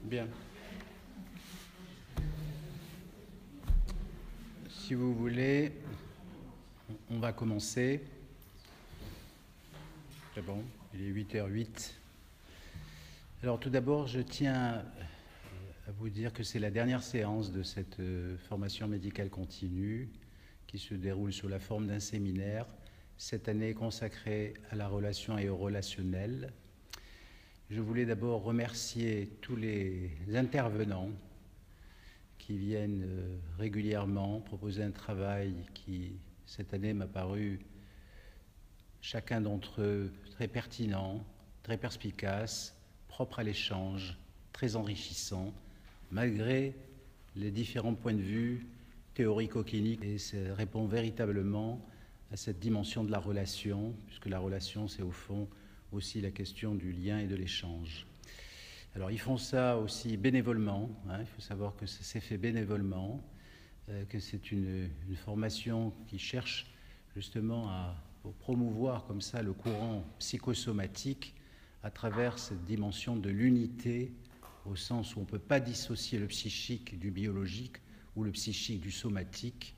Bien. Si vous voulez, on va commencer. C'est bon, il est 8h08. Alors tout d'abord, je tiens à vous dire que c'est la dernière séance de cette formation médicale continue qui se déroule sous la forme d'un séminaire, cette année consacrée à la relation et au relationnel. Je voulais d'abord remercier tous les intervenants qui viennent régulièrement proposer un travail qui, cette année, m'a paru, chacun d'entre eux, très pertinent, très perspicace, propre à l'échange, très enrichissant, malgré les différents points de vue théorico-cliniques. Et ça répond véritablement à cette dimension de la relation, puisque la relation, c'est au fond aussi la question du lien et de l'échange. Alors ils font ça aussi bénévolement, il faut savoir que c'est fait bénévolement, que c'est une formation qui cherche justement à promouvoir comme ça le courant psychosomatique à travers cette dimension de l'unité, au sens où on ne peut pas dissocier le psychique du biologique ou le psychique du somatique,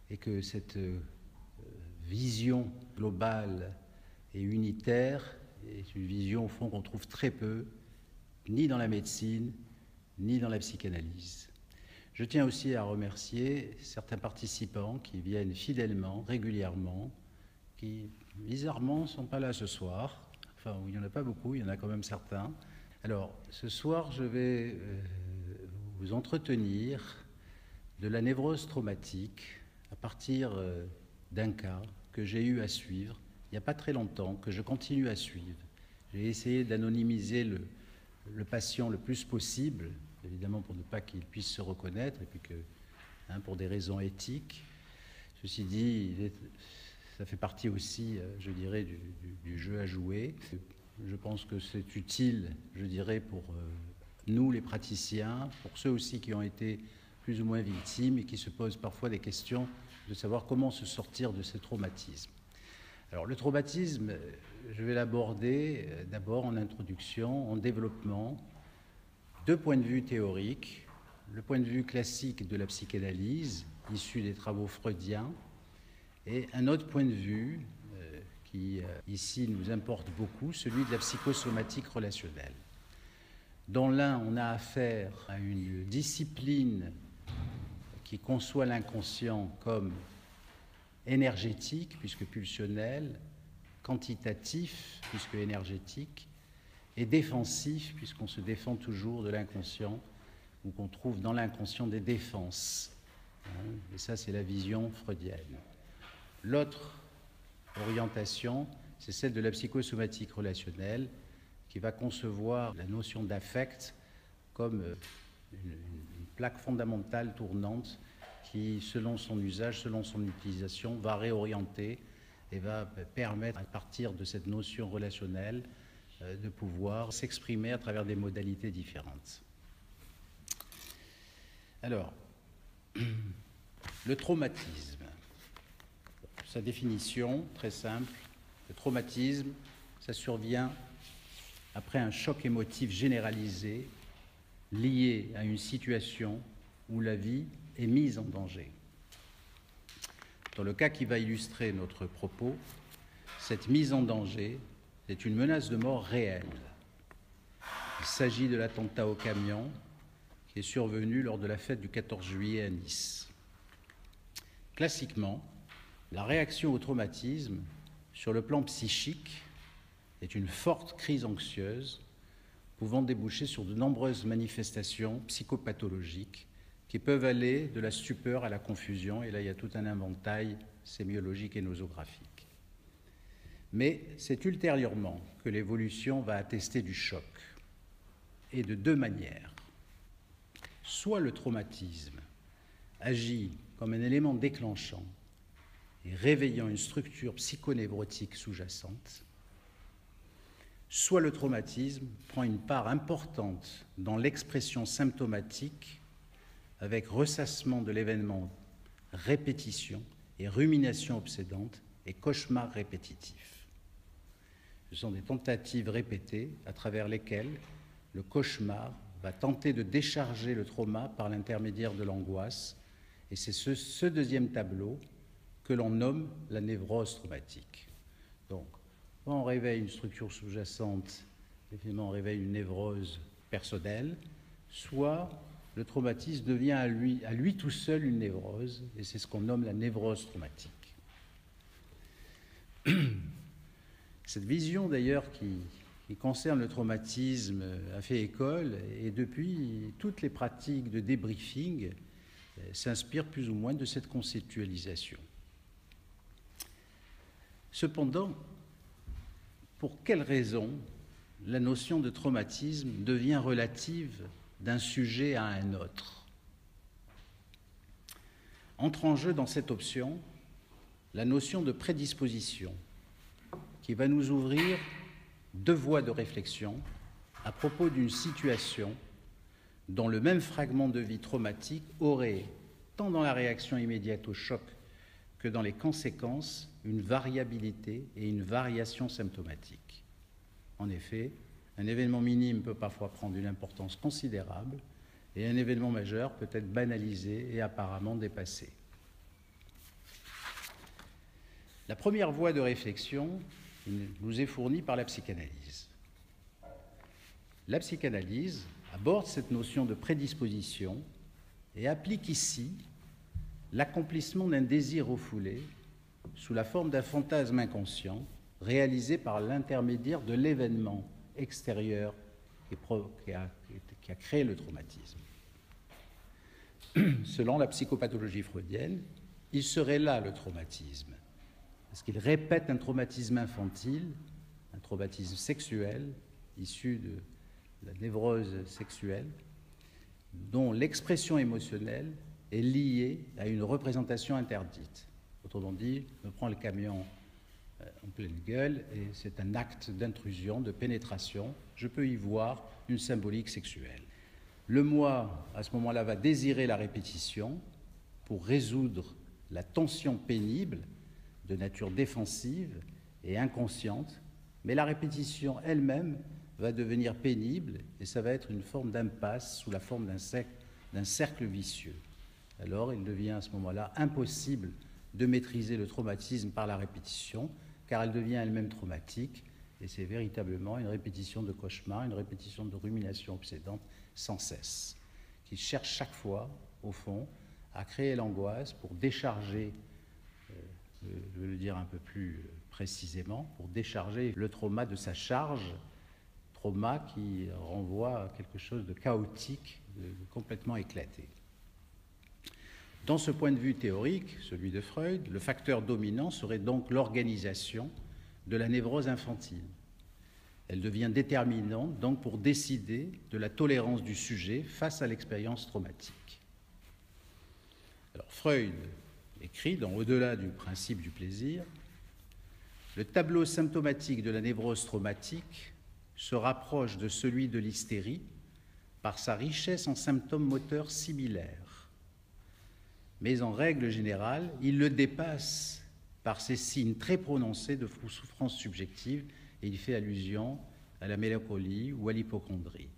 et que cette vision globale et unitaire est une vision au fond qu'on trouve très peu, ni dans la médecine, ni dans la psychanalyse. Je tiens aussi à remercier certains participants qui viennent fidèlement, régulièrement, qui bizarrement ne sont pas là ce soir. Enfin, il n'y en a pas beaucoup, il y en a quand même certains. Alors, ce soir, je vais vous entretenir de la névrose traumatique à partir d'un cas que j'ai eu à suivre il n'y a pas très longtemps, que je continue à suivre. J'ai essayé d'anonymiser le patient le plus possible, évidemment pour ne pas qu'il puisse se reconnaître, et puis que, pour des raisons éthiques. Ceci dit, ça fait partie aussi, je dirais, du jeu à jouer. Je pense que c'est utile, je dirais, pour nous, les praticiens, pour ceux aussi qui ont été plus ou moins victimes et qui se posent parfois des questions de savoir comment se sortir de ces traumatismes. Alors le traumatisme, je vais l'aborder d'abord en introduction, en développement, deux points de vue théoriques. Le point de vue classique de la psychanalyse, issu des travaux freudiens, et un autre point de vue qui ici nous importe beaucoup, celui de la psychosomatique relationnelle. Dans l'un, on a affaire à une discipline qui conçoit l'inconscient comme énergétique, puisque pulsionnel, quantitatif, puisque énergétique, et défensif, puisqu'on se défend toujours de l'inconscient, ou qu'on trouve dans l'inconscient des défenses. Et ça, c'est la vision freudienne. L'autre orientation, c'est celle de la psychosomatique relationnelle, qui va concevoir la notion d'affect comme une plaque fondamentale tournante qui, selon son usage, selon son utilisation, va réorienter et va permettre, à partir de cette notion relationnelle, de pouvoir s'exprimer à travers des modalités différentes. Alors, le traumatisme. Sa définition, très simple, le traumatisme, ça survient après un choc émotif généralisé lié à une situation où la vie est mise en danger. Dans le cas qui va illustrer notre propos, cette mise en danger est une menace de mort réelle. Il s'agit de l'attentat au camion qui est survenu lors de la fête du 14 juillet à Nice. Classiquement, la réaction au traumatisme, sur le plan psychique, est une forte crise anxieuse pouvant déboucher sur de nombreuses manifestations psychopathologiques qui peuvent aller de la stupeur à la confusion, et là il y a tout un inventaire sémiologique et nosographique. Mais c'est ultérieurement que l'évolution va attester du choc, et de deux manières. Soit le traumatisme agit comme un élément déclenchant et réveillant une structure psychonévrotique sous-jacente, soit le traumatisme prend une part importante dans l'expression symptomatique avec ressassement de l'événement, répétition et rumination obsédante et cauchemar répétitif. Ce sont des tentatives répétées à travers lesquelles le cauchemar va tenter de décharger le trauma par l'intermédiaire de l'angoisse. Et c'est ce deuxième tableau que l'on nomme la névrose traumatique. Donc, quand on réveille une structure sous-jacente, effectivement, on réveille une névrose personnelle, soit le traumatisme devient à lui tout seul une névrose, et c'est ce qu'on nomme la névrose traumatique. Cette vision, d'ailleurs, qui concerne le traumatisme a fait école, et depuis, toutes les pratiques de débriefing s'inspirent plus ou moins de cette conceptualisation. Cependant, pour quelles raisons la notion de traumatisme devient relative d'un sujet à un autre? Entre en jeu dans cette option la notion de prédisposition, qui va nous ouvrir deux voies de réflexion à propos d'une situation dont le même fragment de vie traumatique aurait, tant dans la réaction immédiate au choc que dans les conséquences, une variabilité et une variation symptomatique. En effet, un événement minime peut parfois prendre une importance considérable et un événement majeur peut être banalisé et apparemment dépassé. La première voie de réflexion nous est fournie par la psychanalyse. La psychanalyse aborde cette notion de prédisposition et applique ici l'accomplissement d'un désir refoulé sous la forme d'un fantasme inconscient réalisé par l'intermédiaire de l'événement extérieur qui a créé le traumatisme. Selon la psychopathologie freudienne, il serait là le traumatisme, parce qu'il répète un traumatisme infantile, un traumatisme sexuel, issu de la névrose sexuelle, dont l'expression émotionnelle est liée à une représentation interdite. Autrement dit, je me prends le camion en pleine gueule et c'est un acte d'intrusion, de pénétration. Je peux y voir une symbolique sexuelle. Le moi, à ce moment-là, va désirer la répétition pour résoudre la tension pénible de nature défensive et inconsciente, mais la répétition elle-même va devenir pénible et ça va être une forme d'impasse sous la forme d'un cercle vicieux. Alors, il devient à ce moment-là impossible de maîtriser le traumatisme par la répétition, car elle devient elle-même traumatique, et c'est véritablement une répétition de cauchemar, une répétition de rumination obsédante sans cesse, qui cherche chaque fois, au fond, à créer l'angoisse pour décharger, je vais le dire un peu plus précisément, pour décharger le trauma de sa charge, trauma qui renvoie à quelque chose de chaotique, de complètement éclaté. Dans ce point de vue théorique, celui de Freud, le facteur dominant serait donc l'organisation de la névrose infantile. Elle devient déterminante donc pour décider de la tolérance du sujet face à l'expérience traumatique. Alors Freud écrit dans Au-delà du principe du plaisir, le tableau symptomatique de la névrose traumatique se rapproche de celui de l'hystérie par sa richesse en symptômes moteurs similaires. Mais en règle générale, il le dépasse par ces signes très prononcés de souffrance subjective, et il fait allusion à la mélancolie ou à l'hypocondrie.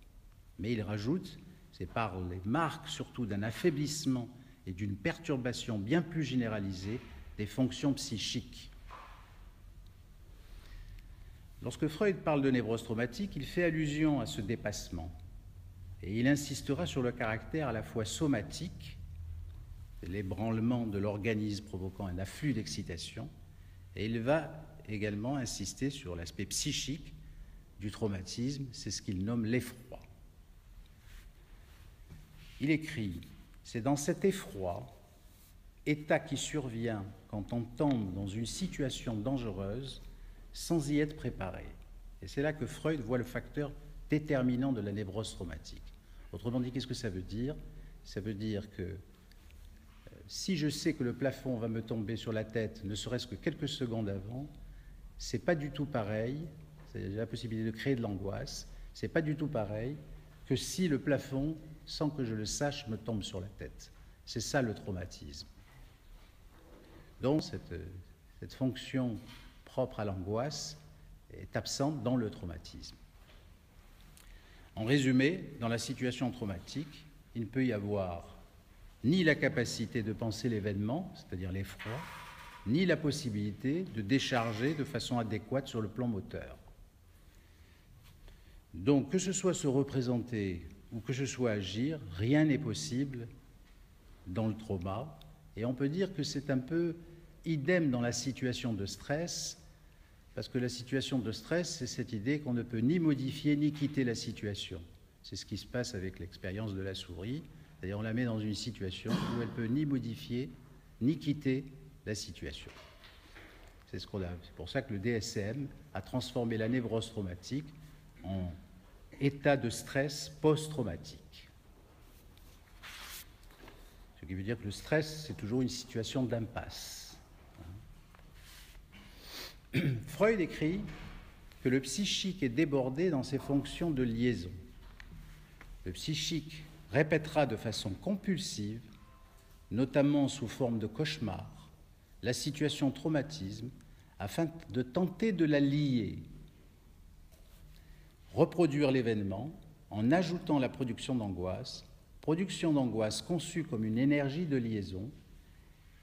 Mais il rajoute, c'est par les marques surtout d'un affaiblissement et d'une perturbation bien plus généralisée des fonctions psychiques. Lorsque Freud parle de névrose traumatique, il fait allusion à ce dépassement, et il insistera sur le caractère à la fois somatique, l'ébranlement de l'organisme provoquant un afflux d'excitation, et il va également insister sur l'aspect psychique du traumatisme, c'est ce qu'il nomme l'effroi. Il écrit « C'est dans cet effroi, état qui survient quand on tombe dans une situation dangereuse sans y être préparé. » Et c'est là que Freud voit le facteur déterminant de la névrose traumatique. Autrement dit, qu'est-ce que ça veut dire? Ça veut dire que si je sais que le plafond va me tomber sur la tête, ne serait-ce que quelques secondes avant, c'est pas du tout pareil, j'ai la possibilité de créer de l'angoisse, c'est pas du tout pareil que si le plafond, sans que je le sache, me tombe sur la tête. C'est ça le traumatisme. Donc cette fonction propre à l'angoisse est absente dans le traumatisme. En résumé, dans la situation traumatique, il ne peut y avoir ni la capacité de penser l'événement, c'est-à-dire l'effroi, ni la possibilité de décharger de façon adéquate sur le plan moteur. Donc, que ce soit se représenter ou que ce soit agir, rien n'est possible dans le trauma. Et on peut dire que c'est un peu idem dans la situation de stress, parce que la situation de stress, c'est cette idée qu'on ne peut ni modifier ni quitter la situation. C'est ce qui se passe avec l'expérience de la souris. C'est-à-dire on la met dans une situation où elle ne peut ni modifier ni quitter la situation. C'est pour ça que le DSM a transformé la névrose traumatique en état de stress post-traumatique. Ce qui veut dire que le stress, c'est toujours une situation d'impasse. Freud écrit que le psychique est débordé dans ses fonctions de liaison. Le psychique répétera de façon compulsive, notamment sous forme de cauchemar, la situation traumatisme afin de tenter de la lier, reproduire l'événement en ajoutant la production d'angoisse conçue comme une énergie de liaison,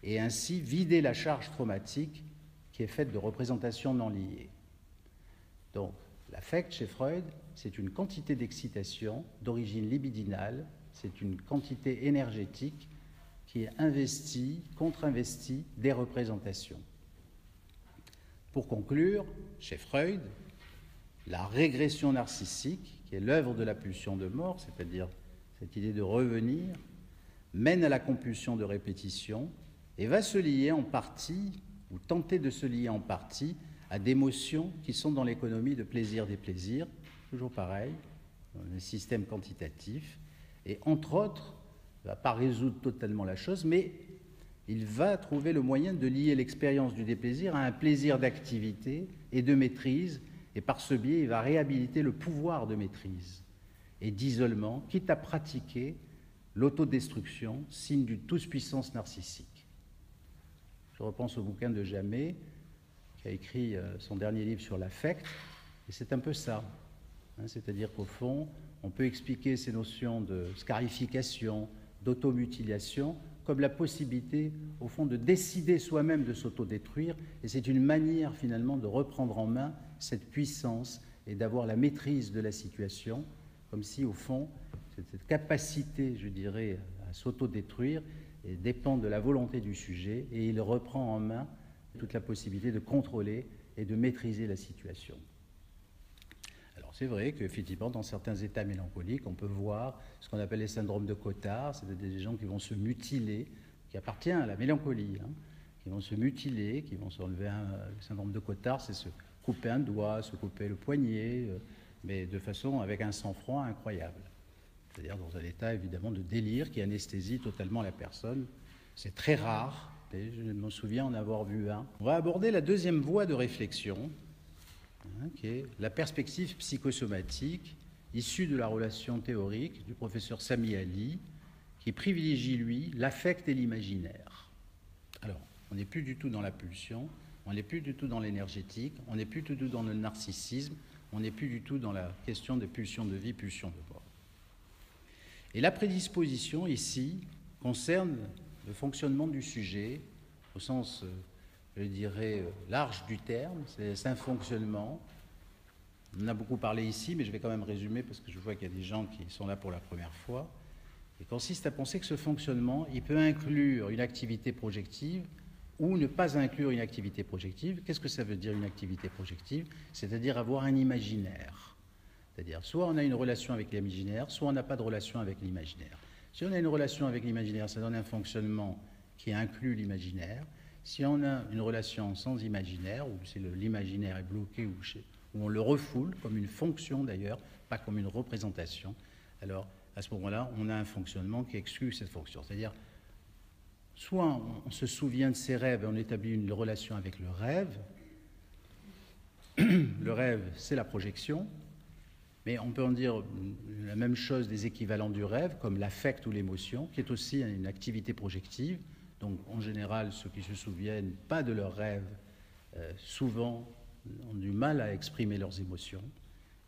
et ainsi vider la charge traumatique qui est faite de représentations non liées. Donc, l'affect chez Freud, c'est une quantité d'excitation d'origine libidinale, c'est une quantité énergétique qui est investie, contre-investie des représentations. Pour conclure, chez Freud, la régression narcissique, qui est l'œuvre de la pulsion de mort, c'est-à-dire cette idée de revenir, mène à la compulsion de répétition et va se lier en partie, ou tenter de se lier en partie, à des notions qui sont dans l'économie de plaisir des plaisirs, toujours pareil, dans un système quantitatif, et entre autres, il ne va pas résoudre totalement la chose, mais il va trouver le moyen de lier l'expérience du déplaisir à un plaisir d'activité et de maîtrise, et par ce biais, il va réhabiliter le pouvoir de maîtrise et d'isolement, quitte à pratiquer l'autodestruction, signe d'une toute-puissance narcissique. Je repense au bouquin de Jamet, qui a écrit son dernier livre sur l'affect, et c'est un peu ça. C'est-à-dire qu'au fond, on peut expliquer ces notions de scarification, d'automutilation, comme la possibilité, au fond, de décider soi-même de s'autodétruire, et c'est une manière, finalement, de reprendre en main cette puissance et d'avoir la maîtrise de la situation, comme si, au fond, cette capacité, je dirais, à s'autodétruire dépend de la volonté du sujet, et il reprend en main toute la possibilité de contrôler et de maîtriser la situation. Alors c'est vrai qu'effectivement, dans certains états mélancoliques, on peut voir ce qu'on appelle les syndromes de Cotard, c'est-à-dire des gens qui vont se mutiler, qui appartiennent à la mélancolie, qui vont se mutiler, qui vont s'enlever le syndrome de Cotard, c'est se couper un doigt, se couper le poignet, mais de façon avec un sang-froid incroyable. C'est-à-dire dans un état évidemment de délire qui anesthésie totalement la personne. C'est très rare, mais je me souviens en avoir vu un. On va aborder la deuxième voie de réflexion, qui est la perspective psychosomatique issue de la relation théorique du professeur Sami Ali, qui privilégie, lui, l'affect et l'imaginaire. Alors, on n'est plus du tout dans la pulsion, on n'est plus du tout dans l'énergétique, on n'est plus du tout dans le narcissisme, on n'est plus du tout dans la question des pulsions de vie, pulsions de mort. Et la prédisposition, ici, concerne le fonctionnement du sujet, au sens, je dirais, large du terme, c'est un fonctionnement. On en a beaucoup parlé ici, mais je vais quand même résumer, parce que je vois qu'il y a des gens qui sont là pour la première fois. Il consiste à penser que ce fonctionnement, il peut inclure une activité projective ou ne pas inclure une activité projective. Qu'est-ce que ça veut dire une activité projective? C'est-à-dire avoir un imaginaire. C'est-à-dire, soit on a une relation avec l'imaginaire, soit on n'a pas de relation avec l'imaginaire. Si on a une relation avec l'imaginaire, ça donne un fonctionnement qui inclut l'imaginaire. Si on a une relation sans imaginaire, où l'imaginaire est bloqué, où on le refoule, comme une fonction d'ailleurs, pas comme une représentation, alors à ce moment-là, on a un fonctionnement qui exclut cette fonction. C'est-à-dire, soit on se souvient de ses rêves et on établit une relation avec le rêve. Le rêve, c'est la projection. Mais on peut en dire la même chose des équivalents du rêve, comme l'affect ou l'émotion, qui est aussi une activité projective. Donc, en général, ceux qui se souviennent pas de leurs rêves, souvent, ont du mal à exprimer leurs émotions.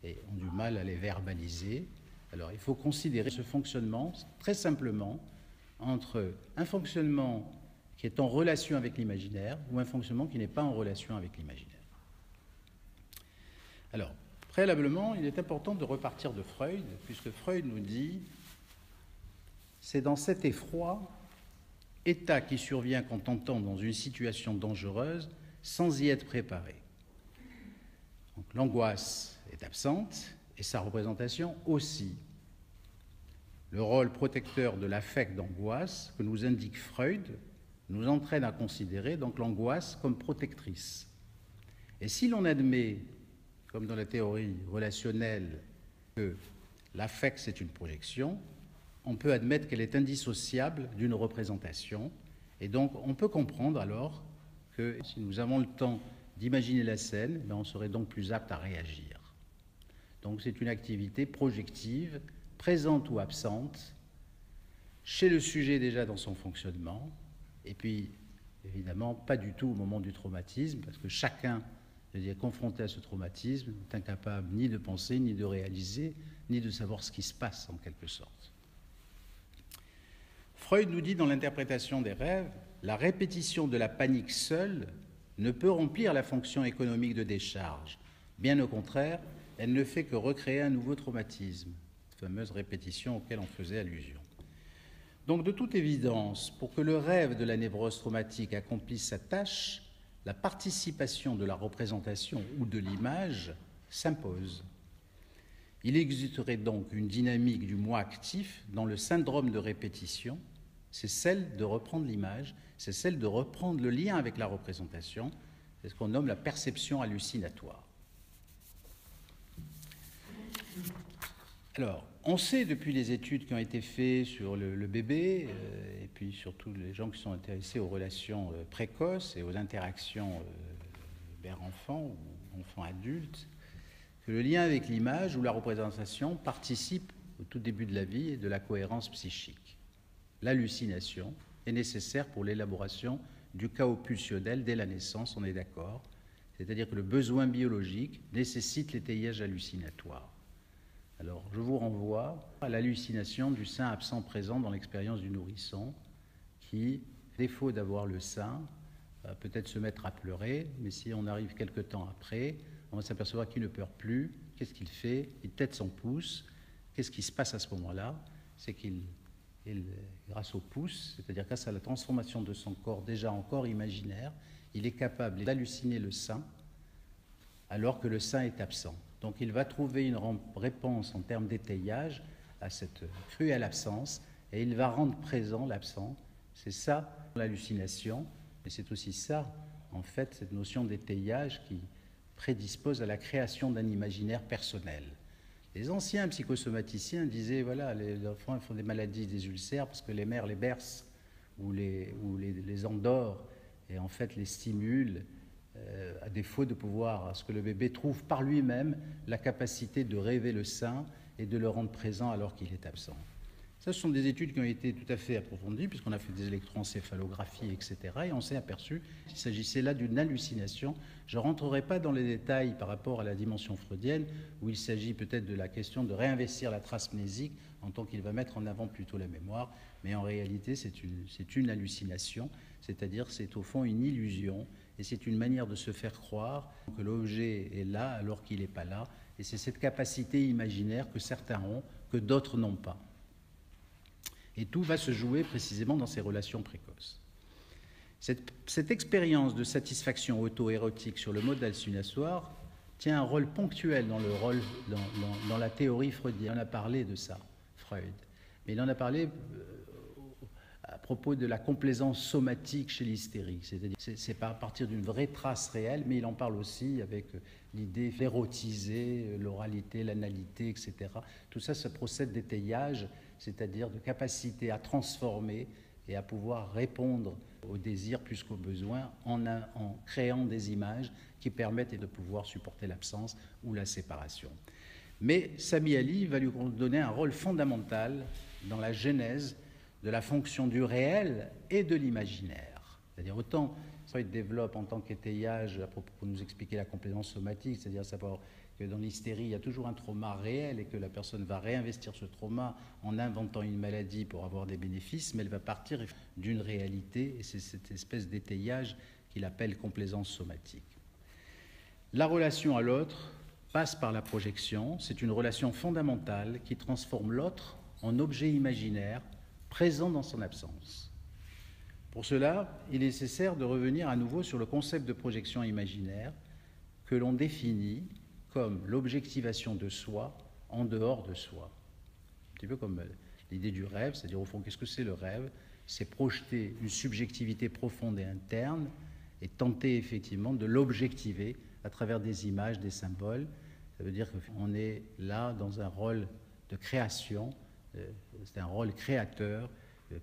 et ont du mal à les verbaliser. Alors il faut considérer ce fonctionnement très simplement entre un fonctionnement qui est en relation avec l'imaginaire ou un fonctionnement qui n'est pas en relation avec l'imaginaire. Alors, préalablement, il est important de repartir de Freud, puisque Freud nous dit « c'est dans cet effroi, état qui survient quand on tombe dans une situation dangereuse sans y être préparé. » Donc l'angoisse est absente et sa représentation aussi. Le rôle protecteur de l'affect d'angoisse que nous indique Freud nous entraîne à considérer donc l'angoisse comme protectrice. Et si l'on admet, comme dans la théorie relationnelle, que l'affect c'est une projection, on peut admettre qu'elle est indissociable d'une représentation, et donc on peut comprendre alors que si nous avons le temps d'imaginer la scène, on serait donc plus apte à réagir. Donc c'est une activité projective, présente ou absente, chez le sujet déjà dans son fonctionnement, et puis évidemment pas du tout au moment du traumatisme, parce que chacun, confronté à ce traumatisme, n'est incapable ni de penser, ni de réaliser, ni de savoir ce qui se passe en quelque sorte. Freud nous dit dans l'interprétation des rêves, la répétition de la panique seule ne peut remplir la fonction économique de décharge. Bien au contraire, elle ne fait que recréer un nouveau traumatisme, cette fameuse répétition auquel on faisait allusion. Donc, de toute évidence, pour que le rêve de la névrose traumatique accomplisse sa tâche, la participation de la représentation ou de l'image s'impose. Il existerait donc une dynamique du moi actif dans le syndrome de répétition, c'est celle de reprendre l'image, c'est celle de reprendre le lien avec la représentation, c'est ce qu'on nomme la perception hallucinatoire. Alors, on sait depuis les études qui ont été faites sur le bébé, et puis surtout les gens qui sont intéressés aux relations précoces et aux interactions mère-enfant ou enfant-adulte, que le lien avec l'image ou la représentation participe au tout début de la vie et de la cohérence psychique. L'hallucination est nécessaire pour l'élaboration du chaos pulsionnel dès la naissance, on est d'accord, c'est-à-dire que le besoin biologique nécessite l'étayage hallucinatoire. Alors, je vous renvoie à l'hallucination du sein absent présent dans l'expérience du nourrisson qui, défaut d'avoir le sein, va peut-être se mettre à pleurer, mais si on arrive quelque temps après, on va s'apercevoir qu'il ne pleure plus. Qu'est-ce qu'il fait? Il tète son pouce. Qu'est-ce qui se passe à ce moment-là? C'est qu'il, grâce au pouce, c'est-à-dire grâce à la transformation de son corps déjà en corps imaginaire, il est capable d'halluciner le sein alors que le sein est absent. Donc il va trouver une réponse en termes d'étayage à cette cruelle absence et il va rendre présent l'absent. C'est ça l'hallucination, et c'est aussi ça, en fait, cette notion d'étayage qui prédispose à la création d'un imaginaire personnel. Les anciens psychosomaticiens disaient, voilà, les enfants font des maladies, des ulcères, parce que les mères les bercent ou les endorment et en fait les stimulent, à défaut de pouvoir, à ce que le bébé trouve par lui-même la capacité de rêver le sein et de le rendre présent alors qu'il est absent. Ça, ce sont des études qui ont été tout à fait approfondies, puisqu'on a fait des électroencéphalographies, etc. Et on s'est aperçu qu'il s'agissait là d'une hallucination. Je ne rentrerai pas dans les détails par rapport à la dimension freudienne, où il s'agit peut-être de la question de réinvestir la trace mnésique en tant qu'il va mettre en avant plutôt la mémoire. Mais en réalité, c'est une hallucination, c'est-à-dire c'est au fond une illusion, et c'est une manière de se faire croire que l'objet est là alors qu'il n'est pas là. Et c'est cette capacité imaginaire que certains ont, que d'autres n'ont pas. Et tout va se jouer précisément dans ces relations précoces. Cette expérience de satisfaction auto-érotique sur le mode hallucinatoire tient un rôle ponctuel dans la théorie freudienne. On a parlé de ça, Freud. Mais il en a parlé à propos de la complaisance somatique chez l'hystérie. C'est-à-dire c'est pas à partir d'une vraie trace réelle, mais il en parle aussi avec l'idée d'érotiser l'oralité, l'analité, etc. Tout ça, ça procède d'étayage, c'est-à-dire de capacité à transformer et à pouvoir répondre aux désirs plus qu'aux besoins en créant des images qui permettent de pouvoir supporter l'absence ou la séparation. Mais Sami Ali va lui donner un rôle fondamental dans la genèse de la fonction du réel et de l'imaginaire. C'est-à-dire autant Freud développe en tant qu'étayage à propos pour nous expliquer la complaisance somatique, c'est-à dire savoir que dans l'hystérie, il y a toujours un trauma réel et que la personne va réinvestir ce trauma en inventant une maladie pour avoir des bénéfices, mais elle va partir d'une réalité, et c'est cette espèce d'étayage qu'il appelle complaisance somatique. La relation à l'autre passe par la projection, c'est une relation fondamentale qui transforme l'autre en objet imaginaire présent dans son absence. Pour cela, il est nécessaire de revenir à nouveau sur le concept de projection imaginaire que l'on définit comme l'objectivation de soi en dehors de soi. Un petit peu comme l'idée du rêve, c'est-à-dire au fond, qu'est-ce que c'est le rêve? C'est projeter une subjectivité profonde et interne et tenter effectivement de l'objectiver à travers des images, des symboles. Ça veut dire qu'on est là dans un rôle de création, c'est un rôle créateur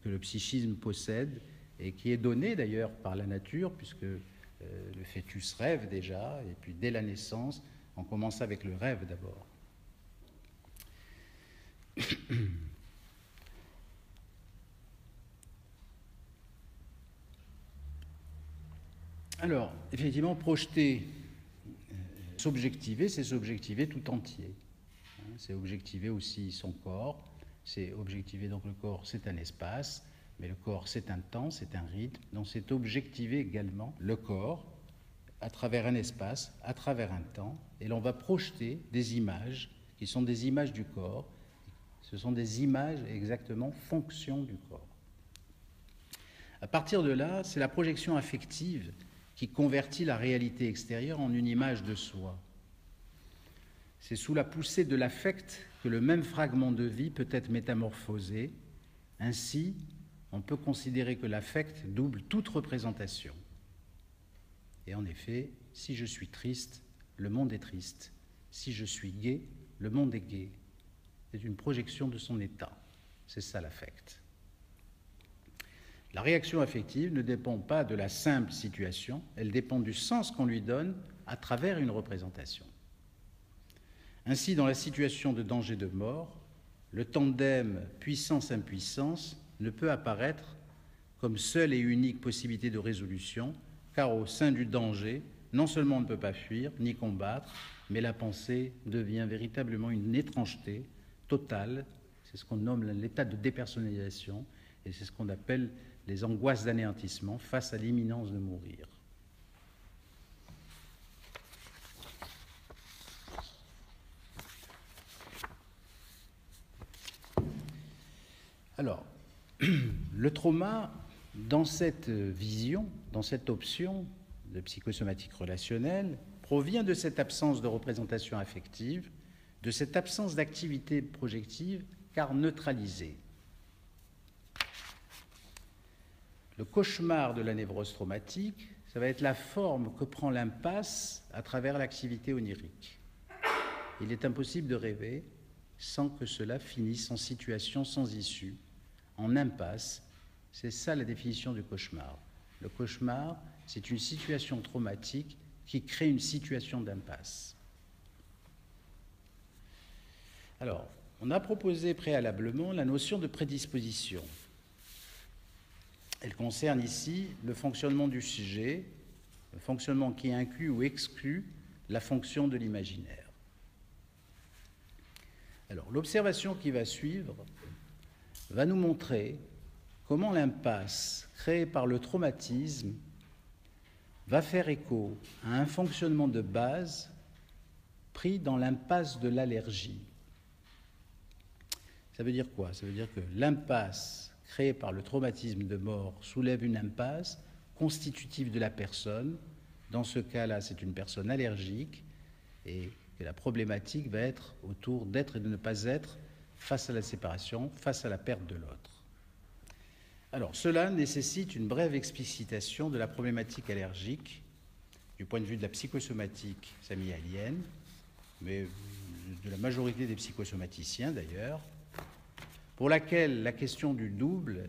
que le psychisme possède et qui est donné d'ailleurs par la nature, puisque le fœtus rêve déjà, et puis dès la naissance, on commence avec le rêve d'abord. Alors, effectivement, projeter, s'objectiver, c'est s'objectiver tout entier. C'est objectiver aussi son corps, c'est objectiver donc le corps, c'est un espace, mais le corps, c'est un temps, c'est un rythme. Donc c'est objectiver également le corps à travers un espace, à travers un temps, et l'on va projeter des images qui sont des images du corps. Ce sont des images exactement fonction du corps. À partir de là, c'est la projection affective qui convertit la réalité extérieure en une image de soi. C'est sous la poussée de l'affect que le même fragment de vie peut être métamorphosé. Ainsi, on peut considérer que l'affect double toute représentation. Et en effet, si je suis triste, le monde est triste. Si je suis gai, le monde est gai. C'est une projection de son état. C'est ça l'affect. La réaction affective ne dépend pas de la simple situation, elle dépend du sens qu'on lui donne à travers une représentation. Ainsi, dans la situation de danger de mort, le tandem puissance-impuissance ne peut apparaître comme seule et unique possibilité de résolution, car au sein du danger, non seulement on ne peut pas fuir ni combattre, mais la pensée devient véritablement une étrangeté totale. C'est ce qu'on nomme l'état de dépersonnalisation, et c'est ce qu'on appelle les angoisses d'anéantissement face à l'imminence de mourir. Alors, le trauma, dans cette vision, dans cette option de psychosomatique relationnelle, provient de cette absence de représentation affective, de cette absence d'activité projective, car neutralisée. Le cauchemar de la névrose traumatique, ça va être la forme que prend l'impasse à travers l'activité onirique. Il est impossible de rêver sans que cela finisse en situation sans issue, en impasse. C'est ça la définition du cauchemar. Le cauchemar, c'est une situation traumatique qui crée une situation d'impasse. Alors, on a proposé préalablement la notion de prédisposition. Elle concerne ici le fonctionnement du sujet, le fonctionnement qui inclut ou exclut la fonction de l'imaginaire. Alors, l'observation qui va suivre va nous montrer comment l'impasse créée par le traumatisme va faire écho à un fonctionnement de base pris dans l'impasse de l'allergie. Ça veut dire quoi? Ça veut dire que l'impasse créée par le traumatisme de mort soulève une impasse constitutive de la personne. Dans ce cas-là, c'est une personne allergique et que la problématique va être autour d'être et de ne pas être face à la séparation, face à la perte de l'autre. Alors, cela nécessite une brève explicitation de la problématique allergique du point de vue de la psychosomatique samyalienne, mais de la majorité des psychosomaticiens d'ailleurs, pour laquelle la question du double,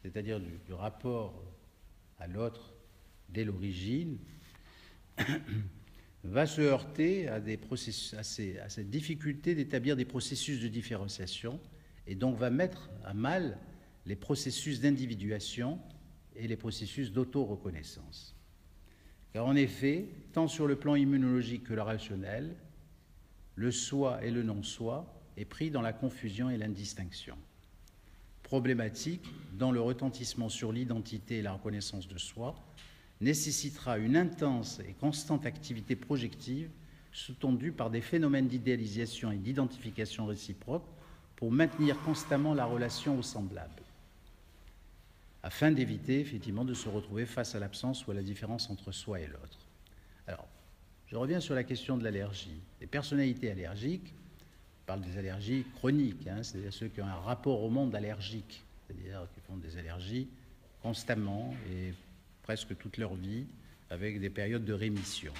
c'est-à-dire du rapport à l'autre dès l'origine, va se heurter à cette difficulté d'établir des processus de différenciation et donc va mettre à mal les processus d'individuation et les processus d'auto-reconnaissance. Car en effet, tant sur le plan immunologique que le rationnel, le soi et le non-soi est pris dans la confusion et l'indistinction. Problématique, dans le retentissement sur l'identité et la reconnaissance de soi, nécessitera une intense et constante activité projective sous-tendue par des phénomènes d'idéalisation et d'identification réciproque pour maintenir constamment la relation au semblable, afin d'éviter effectivement de se retrouver face à l'absence ou à la différence entre soi et l'autre. Alors, je reviens sur la question de l'allergie. Les personnalités allergiques, on parle des allergies chroniques, c'est-à-dire ceux qui ont un rapport au monde allergique, c'est-à-dire qui font des allergies constamment et presque toute leur vie, avec des périodes de rémission.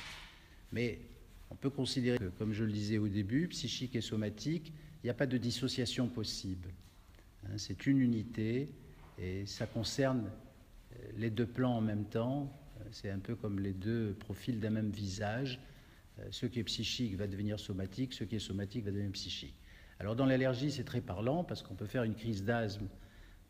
Mais on peut considérer que, comme je le disais au début, psychique et somatique, il n'y a pas de dissociation possible. C'est une unité et ça concerne les deux plans en même temps. C'est un peu comme les deux profils d'un même visage. Ce qui est psychique va devenir somatique, ce qui est somatique va devenir psychique. Alors dans l'allergie, c'est très parlant parce qu'on peut faire une crise d'asthme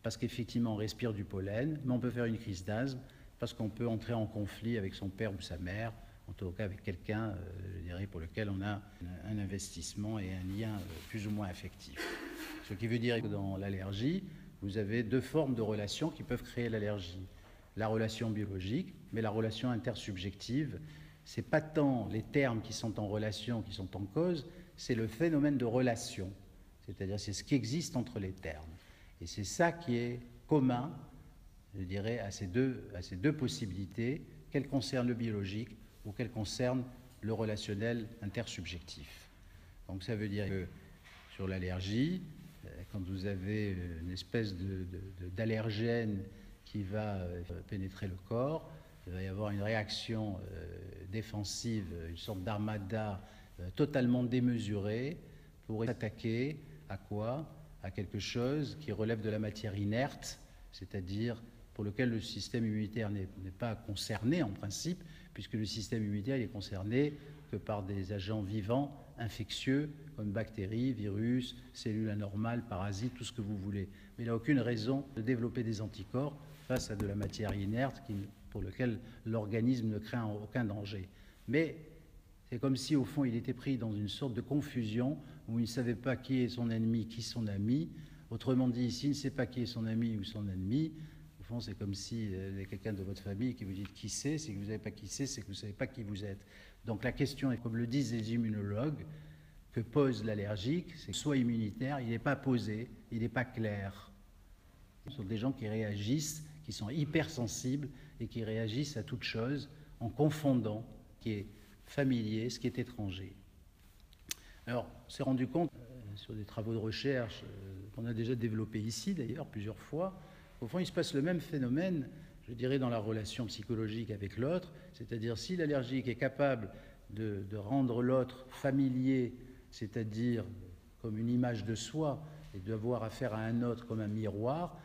parce qu'effectivement on respire du pollen, mais on peut faire une crise d'asthme parce qu'on peut entrer en conflit avec son père ou sa mère, en tout cas avec quelqu'un, je dirais, pour lequel on a un investissement et un lien plus ou moins affectif. Ce qui veut dire que dans l'allergie, vous avez deux formes de relations qui peuvent créer l'allergie. La relation biologique, mais la relation intersubjective. Ce n'est pas tant les termes qui sont en relation, qui sont en cause, c'est le phénomène de relation. C'est-à-dire c'est ce qui existe entre les termes. Et c'est ça qui est commun, je dirais, à ces deux possibilités, qu'elles concernent le biologique ou qu'elles concernent le relationnel intersubjectif. Donc ça veut dire que sur l'allergie, quand vous avez une espèce d'allergène qui va pénétrer le corps, il va y avoir une réaction défensive, une sorte d'armada totalement démesurée pour s'attaquer à quoi? À quelque chose qui relève de la matière inerte, c'est-à-dire pour lequel le système immunitaire n'est pas concerné en principe, puisque le système immunitaire est concerné que par des agents vivants infectieux comme bactéries, virus, cellules anormales, parasites, tout ce que vous voulez. Mais il n'a aucune raison de développer des anticorps face à de la matière inerte pour laquelle l'organisme ne craint aucun danger. Mais c'est comme si, au fond, il était pris dans une sorte de confusion où il ne savait pas qui est son ennemi, qui est son ami. Autrement dit, s'il ne sait pas qui est son ami ou son ennemi, au fond, c'est comme si il y a quelqu'un de votre famille qui vous dit qui c'est que vous ne savez pas qui c'est que vous ne savez pas qui vous êtes. Donc la question est, comme le disent les immunologues, que pose l'allergique, c'est que soit immunitaire, il n'est pas posé, il n'est pas clair. Ce sont des gens qui réagissent, qui sont hypersensibles et qui réagissent à toute chose en confondant ce qui est familier, ce qui est étranger. Alors, on s'est rendu compte, sur des travaux de recherche qu'on a déjà développés ici d'ailleurs plusieurs fois, au fond il se passe le même phénomène, je dirais, dans la relation psychologique avec l'autre, c'est-à-dire si l'allergique est capable de rendre l'autre familier, c'est-à-dire comme une image de soi, et d'avoir affaire à un autre comme un miroir,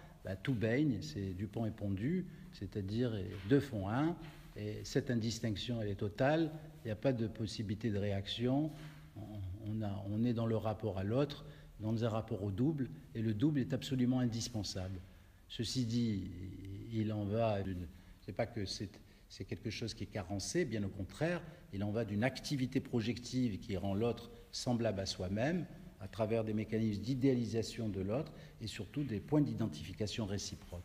tout baigne, c'est Dupont et Pondu, c'est-à-dire deux font un, et cette indistinction elle est totale, il n'y a pas de possibilité de réaction, on est dans le rapport à l'autre, dans un rapport au double, et le double est absolument indispensable. Ceci dit, il en va c'est pas que c'est quelque chose qui est carencé, bien au contraire, il en va d'une activité projective qui rend l'autre semblable à soi-même, à travers des mécanismes d'idéalisation de l'autre et surtout des points d'identification réciproque.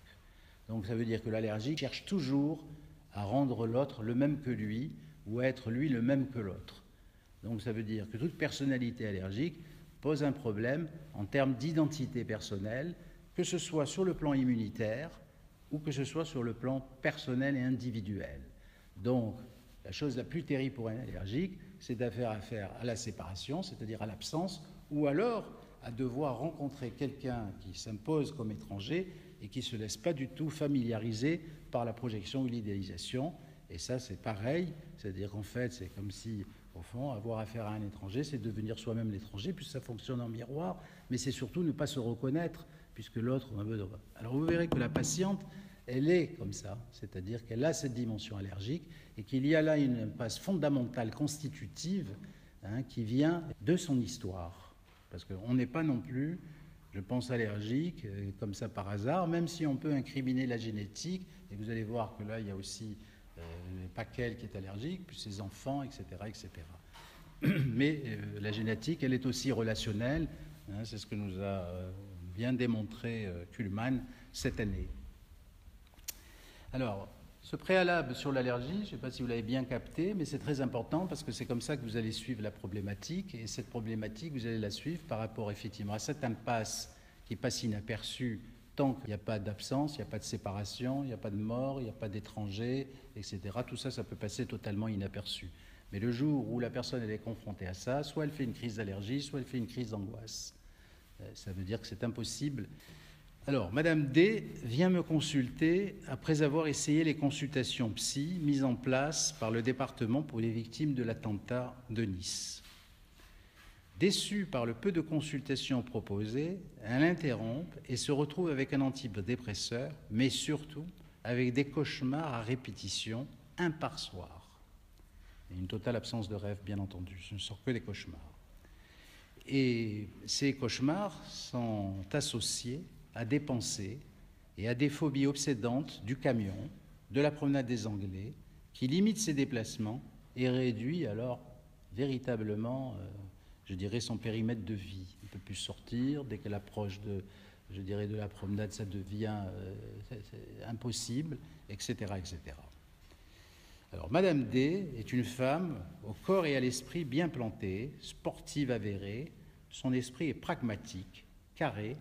Donc ça veut dire que l'allergique cherche toujours à rendre l'autre le même que lui ou à être lui le même que l'autre. Donc ça veut dire que toute personnalité allergique pose un problème en termes d'identité personnelle, que ce soit sur le plan immunitaire ou que ce soit sur le plan personnel et individuel. Donc la chose la plus terrible pour un allergique, c'est d'avoir affaire à la séparation, c'est-à-dire à l'absence, ou alors à devoir rencontrer quelqu'un qui s'impose comme étranger et qui ne se laisse pas du tout familiariser par la projection ou l'idéalisation. Et ça, c'est pareil, c'est-à-dire qu'en fait, c'est comme si, au fond, avoir affaire à un étranger, c'est devenir soi-même l'étranger, puisque ça fonctionne en miroir, mais c'est surtout ne pas se reconnaître, puisque l'autre, on a besoin. Alors vous verrez que la patiente, elle est comme ça, c'est-à-dire qu'elle a cette dimension allergique et qu'il y a là une impasse fondamentale, constitutive, qui vient de son histoire. Parce qu'on n'est pas non plus, je pense, allergique, comme ça par hasard, même si on peut incriminer la génétique, et vous allez voir que là, il y a aussi pas qu'elle qui est allergique, puis ses enfants, etc., etc. Mais la génétique, elle est aussi relationnelle, hein, c'est ce que nous a bien démontré Kuhlmann cette année. Alors, ce préalable sur l'allergie, je ne sais pas si vous l'avez bien capté, mais c'est très important parce que c'est comme ça que vous allez suivre la problématique, et cette problématique, vous allez la suivre par rapport effectivement à cette impasse qui passe inaperçue tant qu'il n'y a pas d'absence, il n'y a pas de séparation, il n'y a pas de mort, il n'y a pas d'étrangers, etc. Tout ça, ça peut passer totalement inaperçu. Mais le jour où la personne elle est confrontée à ça, soit elle fait une crise d'allergie, soit elle fait une crise d'angoisse. Ça veut dire que c'est impossible. Alors, Madame D vient me consulter après avoir essayé les consultations psy mises en place par le département pour les victimes de l'attentat de Nice. Déçue par le peu de consultations proposées, elle interrompt et se retrouve avec un antidépresseur, mais surtout avec des cauchemars à répétition, un par soir. Et une totale absence de rêve, bien entendu, ce ne sont que des cauchemars. Et ces cauchemars sont associés à des pensées et à des phobies obsédantes du camion, de la promenade des Anglais, qui limitent ses déplacements et réduit alors véritablement, je dirais, son périmètre de vie. Il ne peut plus sortir, dès qu'elle approche de la promenade, ça devient impossible, etc., etc. Alors, Madame D est une femme au corps et à l'esprit bien plantée, sportive avérée. Son esprit est pragmatique, carré,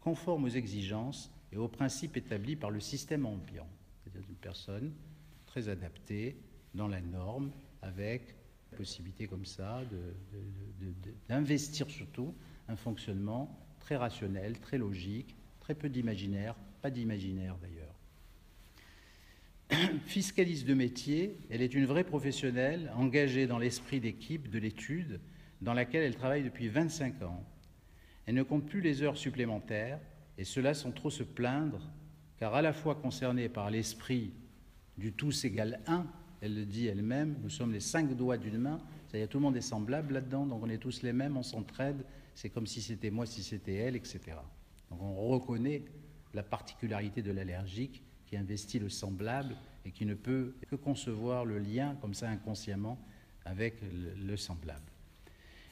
conforme aux exigences et aux principes établis par le système ambiant. C'est-à-dire une personne très adaptée dans la norme, avec la possibilité comme ça d'investir surtout un fonctionnement très rationnel, très logique, très peu d'imaginaire, pas d'imaginaire d'ailleurs. Fiscaliste de métier, elle est une vraie professionnelle engagée dans l'esprit d'équipe de l'étude dans laquelle elle travaille depuis 25 ans. Elle ne compte plus les heures supplémentaires et cela sans trop se plaindre car à la fois concernée par l'esprit du tous égale 1, elle le dit elle-même, nous sommes les 5 doigts d'une main, c'est-à-dire tout le monde est semblable là-dedans, donc on est tous les mêmes, on s'entraide, c'est comme si c'était moi, si c'était elle, etc. Donc on reconnaît la particularité de l'allergique qui investit le semblable et qui ne peut que concevoir le lien comme ça inconsciemment avec le semblable.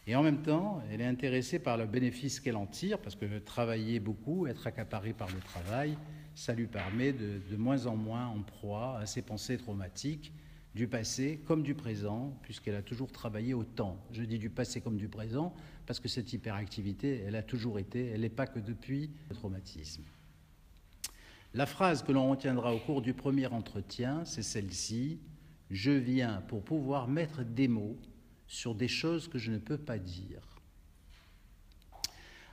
Et en même temps, elle est intéressée par le bénéfice qu'elle en tire, parce que travailler beaucoup, être accaparé par le travail, ça lui permet de moins en moins en proie à ses pensées traumatiques du passé comme du présent, puisqu'elle a toujours travaillé autant. Je dis du passé comme du présent, parce que cette hyperactivité, elle a toujours été, elle n'est pas que depuis le traumatisme. La phrase que l'on retiendra au cours du premier entretien, c'est celle-ci: « Je viens pour pouvoir mettre des mots sur des choses que je ne peux pas dire. »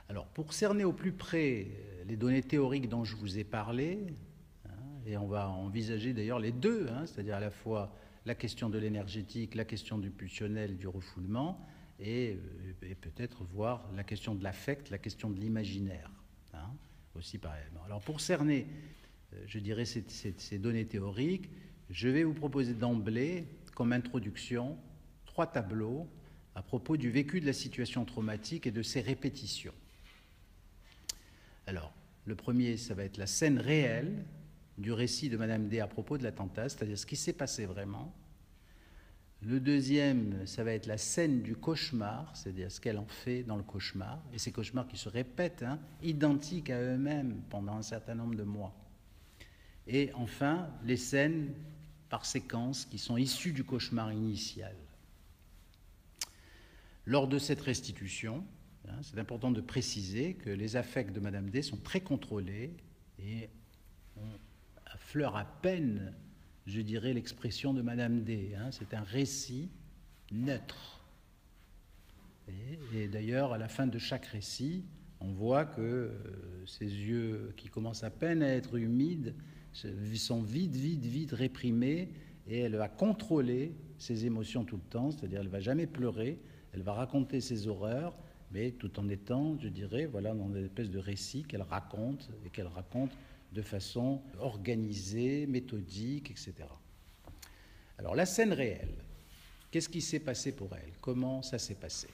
Alors, pour cerner au plus près les données théoriques dont je vous ai parlé, et on va envisager d'ailleurs les deux, c'est-à-dire à la fois la question de l'énergétique, la question du pulsionnel, du refoulement, et peut-être voir la question de l'affect, la question de l'imaginaire, aussi pareillement. Alors, pour cerner, je dirais, ces données théoriques, je vais vous proposer d'emblée, comme introduction, 3 tableaux à propos du vécu de la situation traumatique et de ses répétitions. Alors, le premier, ça va être la scène réelle du récit de Madame D à propos de l'attentat, c'est-à-dire ce qui s'est passé vraiment. Le deuxième, ça va être la scène du cauchemar, c'est-à-dire ce qu'elle en fait dans le cauchemar, et ces cauchemars qui se répètent, identiques à eux-mêmes pendant un certain nombre de mois. Et enfin, les scènes par séquence qui sont issues du cauchemar initial. Lors de cette restitution, c'est important de préciser que les affects de Madame D sont très contrôlés et on affleure à peine, je dirais, l'expression de Madame D. C'est un récit neutre. Et d'ailleurs, à la fin de chaque récit, on voit que ses yeux, qui commencent à peine à être humides, sont vite réprimés, et elle va contrôler ses émotions tout le temps, c'est-à-dire elle ne va jamais pleurer, elle va raconter ses horreurs, mais tout en étant, je dirais, voilà, dans une espèce de récit qu'elle raconte, et qu'elle raconte de façon organisée, méthodique, etc. Alors, la scène réelle, qu'est-ce qui s'est passé pour elle? Comment ça s'est passé?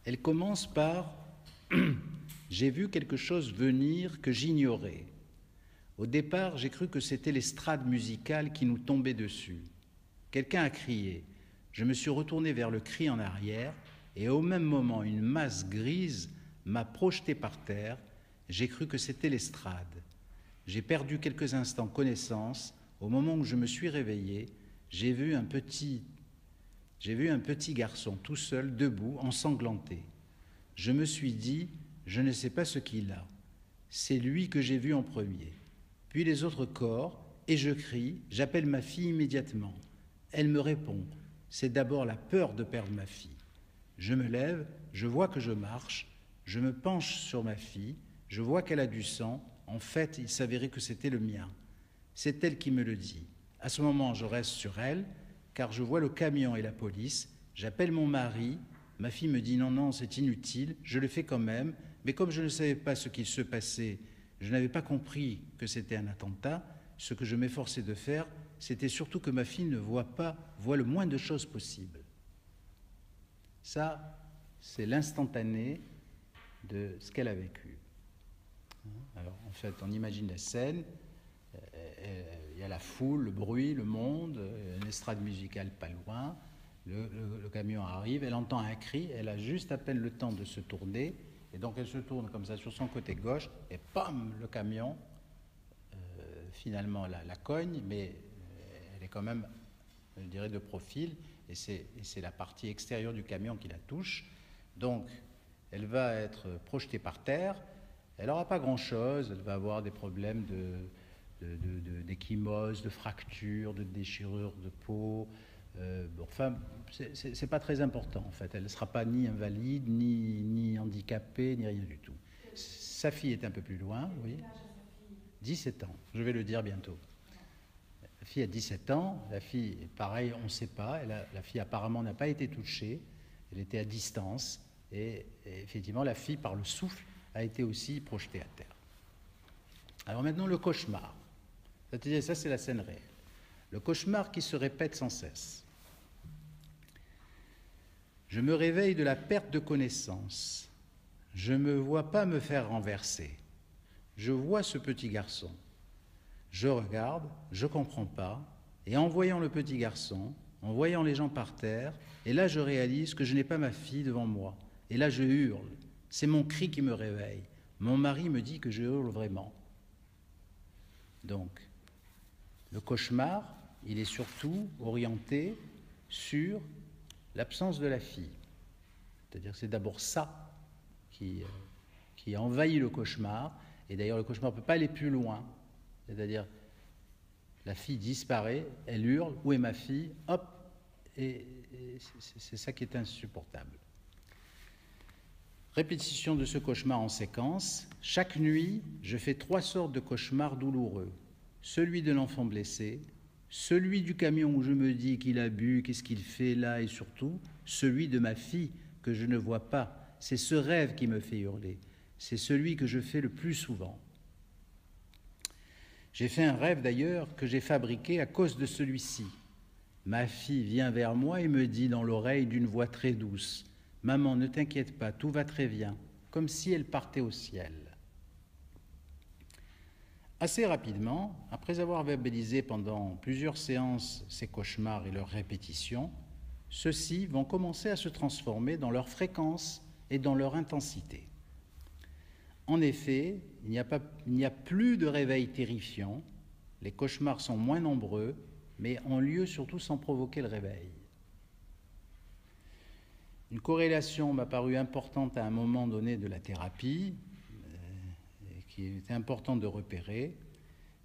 Elle commence par « J'ai vu quelque chose venir que j'ignorais. Au départ, j'ai cru que c'était l'estrade musicale qui nous tombait dessus. Quelqu'un a crié Je me suis retourné vers le cri en arrière et au même moment, une masse grise m'a projeté par terre. J'ai cru que c'était l'estrade. J'ai perdu quelques instants connaissance. Au moment où je me suis réveillé, j'ai vu un petit garçon tout seul, debout, ensanglanté. Je me suis dit, je ne sais pas ce qu'il a. C'est lui que j'ai vu en premier. Puis les autres corps, et je crie, j'appelle ma fille immédiatement. Elle me répond, c'est d'abord la peur de perdre ma fille. Je me lève, je vois que je marche, je me penche sur ma fille, je vois qu'elle a du sang. En fait, il s'avérait que c'était le mien. C'est elle qui me le dit. À ce moment, je reste sur elle, car je vois le camion et la police. J'appelle mon mari. Ma fille me dit non, non, c'est inutile. Je le fais quand même. Mais comme je ne savais pas ce qu'il se passait, je n'avais pas compris que c'était un attentat. Ce que je m'efforçais de faire, c'était surtout que ma fille ne voit le moins de choses possible. Ça, c'est l'instantané de ce qu'elle a vécu. Alors, en fait, on imagine la scène. Il y a la foule, le bruit, le monde, une estrade musicale pas loin, le camion arrive, elle entend un cri, elle a juste à peine le temps de se tourner, et donc elle se tourne comme ça sur son côté gauche, et pam, le camion, finalement la cogne, mais elle est quand même, je dirais, de profil, et c'est la partie extérieure du camion qui la touche, donc elle va être projetée par terre, elle n'aura pas grand-chose, elle va avoir des problèmes d'échymose, de fractures, de déchirures de peau. Enfin, c'est pas très important en fait. Elle ne sera pas ni invalide, ni handicapée, ni rien du tout. Sa fille est un peu plus loin, oui. 17 ans, je vais le dire bientôt. La fille a 17 ans, la fille, pareil, on ne sait pas. La fille apparemment n'a pas été touchée, elle était à distance, et effectivement la fille, par le souffle, a été aussi projetée à terre. Alors maintenant, le cauchemar. C'est-à-dire, ça, c'est la scène réelle. Le cauchemar qui se répète sans cesse. Je me réveille de la perte de connaissance. Je ne me vois pas me faire renverser. Je vois ce petit garçon. Je regarde, je ne comprends pas, et en voyant le petit garçon, en voyant les gens par terre, et là je réalise que je n'ai pas ma fille devant moi. Et là je hurle. C'est mon cri qui me réveille. Mon mari me dit que je hurle vraiment. Donc, le cauchemar, il est surtout orienté sur l'absence de la fille. C'est-à-dire que c'est d'abord ça qui envahit le cauchemar. Et d'ailleurs, le cauchemar ne peut pas aller plus loin. C'est-à-dire, la fille disparaît, elle hurle, où est ma fille? Hop, et c'est ça qui est insupportable. Répétition de ce cauchemar en séquence. Chaque nuit, je fais 3 sortes de cauchemars douloureux. Celui de l'enfant blessé, celui du camion où je me dis qu'il a bu, qu'est-ce qu'il fait là, et surtout, celui de ma fille que je ne vois pas. C'est ce rêve qui me fait hurler. C'est celui que je fais le plus souvent. J'ai fait un rêve d'ailleurs que j'ai fabriqué à cause de celui-ci. Ma fille vient vers moi et me dit dans l'oreille d'une voix très douce: « Maman, ne t'inquiète pas, tout va très bien », comme si elle partait au ciel. Assez rapidement, après avoir verbalisé pendant plusieurs séances ces cauchemars et leurs répétitions, ceux-ci vont commencer à se transformer dans leur fréquence et dans leur intensité. En effet, il n'y a plus de réveils terrifiants, les cauchemars sont moins nombreux, mais ont lieu surtout sans provoquer le réveil. Une corrélation m'a paru importante à un moment donné de la thérapie, qui était important de repérer,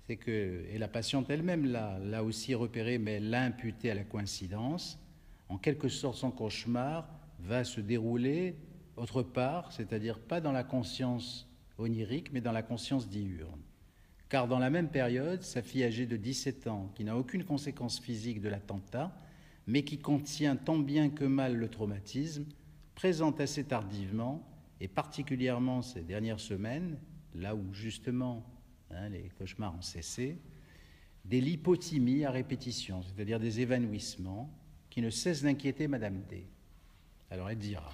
c'est que, et la patiente elle-même l'a aussi repéré, mais elle l'a imputé à la coïncidence, en quelque sorte son cauchemar va se dérouler autre part, c'est-à-dire pas dans la conscience onirique, mais dans la conscience diurne. Car dans la même période, sa fille âgée de 17 ans, qui n'a aucune conséquence physique de l'attentat, mais qui contient tant bien que mal le traumatisme, présente assez tardivement, et particulièrement ces dernières semaines, là où justement les cauchemars ont cessé, des lipothymies à répétition, c'est-à-dire des évanouissements qui ne cessent d'inquiéter Madame D. Alors elle dira: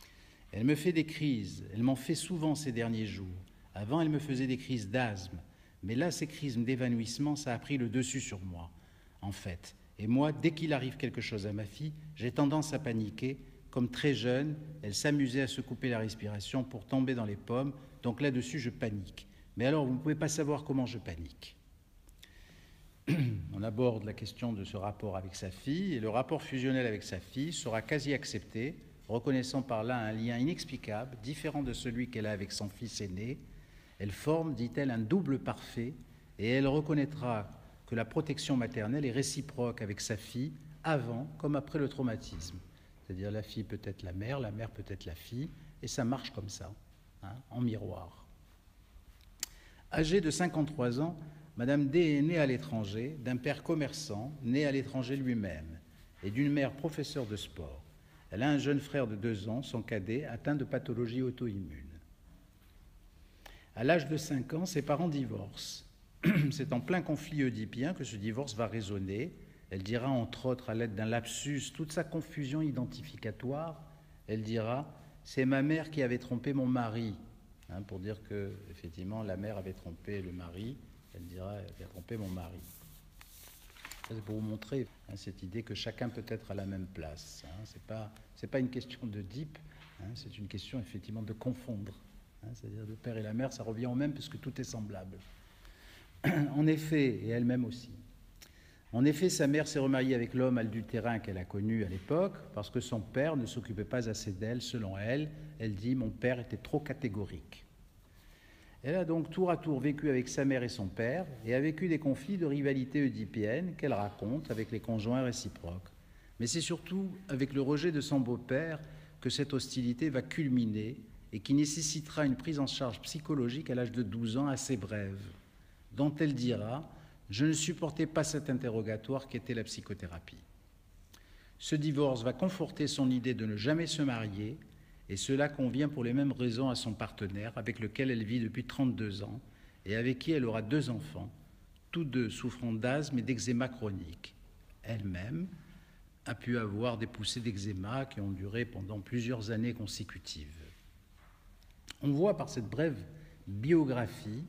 « Elle me fait des crises, elle m'en fait souvent ces derniers jours. Avant, elle me faisait des crises d'asthme, mais là, ces crises d'évanouissement, ça a pris le dessus sur moi, en fait. Et moi, dès qu'il arrive quelque chose à ma fille, j'ai tendance à paniquer. Comme très jeune, elle s'amusait à se couper la respiration pour tomber dans les pommes. Donc là-dessus, je panique. Mais alors, vous ne pouvez pas savoir comment je panique. On aborde la question de ce rapport avec sa fille, et le rapport fusionnel avec sa fille sera quasi accepté, reconnaissant par là un lien inexplicable, différent de celui qu'elle a avec son fils aîné. Elle forme, dit-elle, un double parfait, et elle reconnaîtra que la protection maternelle est réciproque avec sa fille, avant comme après le traumatisme. C'est-à-dire la fille peut être la mère peut être la fille, et ça marche comme ça, hein, en miroir. Âgée de 53 ans, Madame D est née à l'étranger, d'un père commerçant, né à l'étranger lui-même, et d'une mère professeure de sport. Elle a un jeune frère de 2 ans, son cadet, atteint de pathologie auto-immune. À l'âge de 5 ans, ses parents divorcent. C'est en plein conflit oedipien que ce divorce va résonner. Elle dira, entre autres, à l'aide d'un lapsus, toute sa confusion identificatoire. Elle dira, c'est ma mère qui avait trompé mon mari, hein, pour dire que, effectivement, la mère avait trompé le mari. Elle dira, elle a trompé mon mari. Ça, c'est pour vous montrer, hein, cette idée que chacun peut être à la même place. Hein. C'est pas une question d'Oedipe, hein, c'est une question, effectivement, de confondre. Hein, c'est-à-dire le père et la mère, ça revient au même puisque tout est semblable. En effet, et elle-même aussi. En effet, sa mère s'est remariée avec l'homme adultérin qu'elle a connu à l'époque parce que son père ne s'occupait pas assez d'elle, selon elle. Elle dit « mon père était trop catégorique ». Elle a donc tour à tour vécu avec sa mère et son père et a vécu des conflits de rivalité oedipienne qu'elle raconte avec les conjoints réciproques. Mais c'est surtout avec le rejet de son beau-père que cette hostilité va culminer et qui nécessitera une prise en charge psychologique à l'âge de 12 ans assez brève, dont elle dira « je ne supportais pas cet interrogatoire qu'était la psychothérapie ». Ce divorce va conforter son idée de ne jamais se marier, et cela convient pour les mêmes raisons à son partenaire, avec lequel elle vit depuis 32 ans, et avec qui elle aura 2 enfants, tous 2 souffrant d'asthme et d'eczéma chronique. Elle-même a pu avoir des poussées d'eczéma qui ont duré pendant plusieurs années consécutives. On voit par cette brève biographie,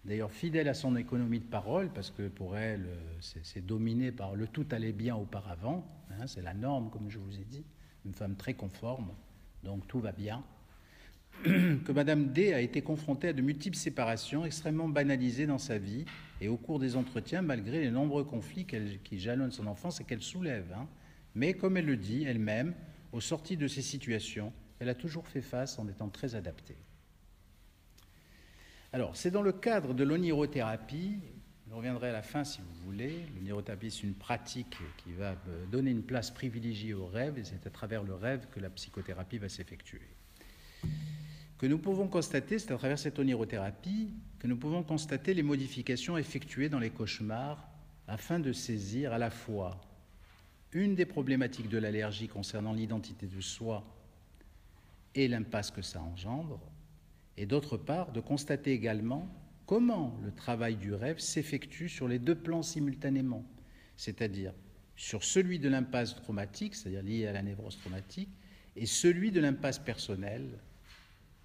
d'ailleurs fidèle à son économie de parole, parce que pour elle, c'est dominé par le tout allait bien auparavant, hein, c'est la norme, comme je vous ai dit, une femme très conforme, donc tout va bien, que Madame D a été confrontée à de multiples séparations extrêmement banalisées dans sa vie et au cours des entretiens, malgré les nombreux conflits qui jalonnent son enfance et qu'elle soulève. Hein. Mais comme elle le dit elle-même, aux sorties de ces situations, elle a toujours fait face en étant très adaptée. Alors, c'est dans le cadre de l'onirothérapie, je reviendrai à la fin si vous voulez, l'onirothérapie c'est une pratique qui va donner une place privilégiée au rêve, et c'est à travers le rêve que la psychothérapie va s'effectuer. Que nous pouvons constater, c'est à travers cette onirothérapie, que nous pouvons constater les modifications effectuées dans les cauchemars afin de saisir à la fois une des problématiques de l'allergie concernant l'identité de soi et l'impasse que ça engendre, et d'autre part, de constater également comment le travail du rêve s'effectue sur les 2 plans simultanément, c'est-à-dire sur celui de l'impasse traumatique, c'est-à-dire lié à la névrose traumatique, et celui de l'impasse personnelle.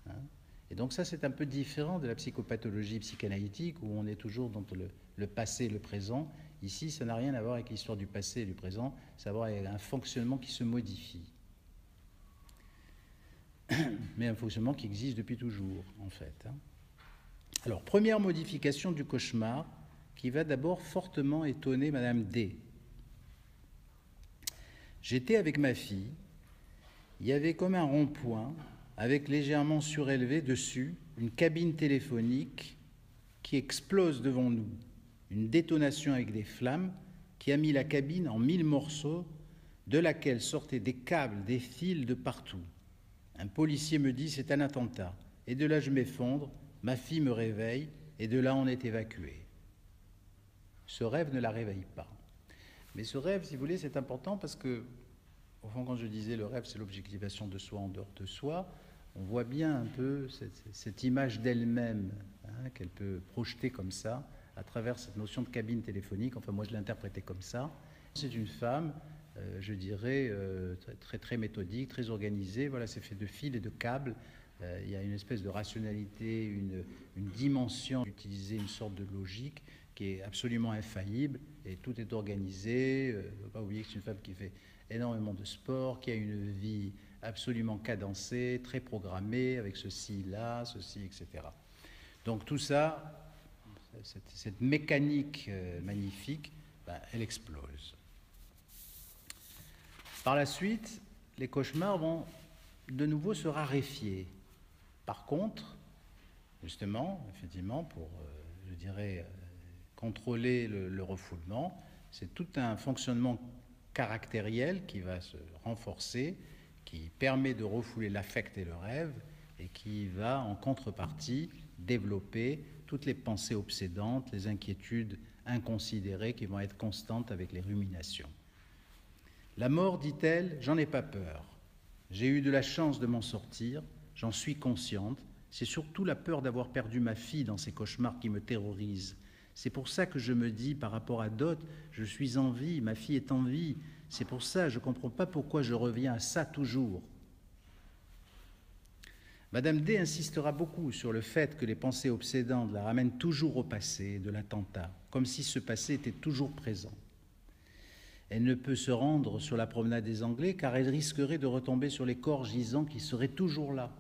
Hein. Et donc ça, c'est un peu différent de la psychopathologie psychanalytique, où on est toujours dans le passé et le présent. Ici, ça n'a rien à voir avec l'histoire du passé et du présent, ça a à voir avec un fonctionnement qui se modifie. Mais un fonctionnement qui existe depuis toujours, en fait. Hein. Alors, première modification du cauchemar, qui va d'abord fortement étonner Madame D. J'étais avec ma fille, il y avait comme un rond-point, avec légèrement surélevé dessus, une cabine téléphonique qui explose devant nous, une détonation avec des flammes qui a mis la cabine en 1000 morceaux, de laquelle sortaient des câbles, des fils de partout. Un policier me dit « c'est un attentat ». Et de là, je m'effondre, ma fille me réveille, et de là, on est évacué. Ce rêve ne la réveille pas. Mais ce rêve, si vous voulez, c'est important parce que, au fond, quand je disais le rêve, c'est l'objectivation de soi en dehors de soi, on voit bien un peu cette image d'elle-même, hein, qu'elle peut projeter comme ça, à travers cette notion de cabine téléphonique. Enfin, moi, je l'ai interprété comme ça. C'est une femme, je dirais, très méthodique, très organisée. Voilà, c'est fait de fils et de câbles. Il y a une espèce de rationalité, une dimension, d'utiliser une sorte de logique qui est absolument infaillible. et tout est organisé. Il ne faut pas oublier que c'est une femme qui fait énormément de sport, qui a une vie absolument cadencée, très programmée, avec ceci, là, ceci, etc. Donc tout ça, cette mécanique magnifique, elle explose. Par la suite, les cauchemars vont de nouveau se raréfier. Par contre, justement, effectivement, pour, je dirais, contrôler le refoulement, c'est tout un fonctionnement caractériel qui va se renforcer, qui permet de refouler l'affect et le rêve, et qui va, en contrepartie, développer toutes les pensées obsédantes, les inquiétudes inconsidérées qui vont être constantes avec les ruminations. La mort, dit-elle, j'en ai pas peur. J'ai eu de la chance de m'en sortir, j'en suis consciente. C'est surtout la peur d'avoir perdu ma fille dans ces cauchemars qui me terrorisent. C'est pour ça que je me dis, par rapport à d'autres, je suis en vie, ma fille est en vie. C'est pour ça, je ne comprends pas pourquoi je reviens à ça toujours. Madame D insistera beaucoup sur le fait que les pensées obsédantes la ramènent toujours au passé de l'attentat, comme si ce passé était toujours présent. Elle ne peut se rendre sur la promenade des Anglais car elle risquerait de retomber sur les corps gisants qui seraient toujours là.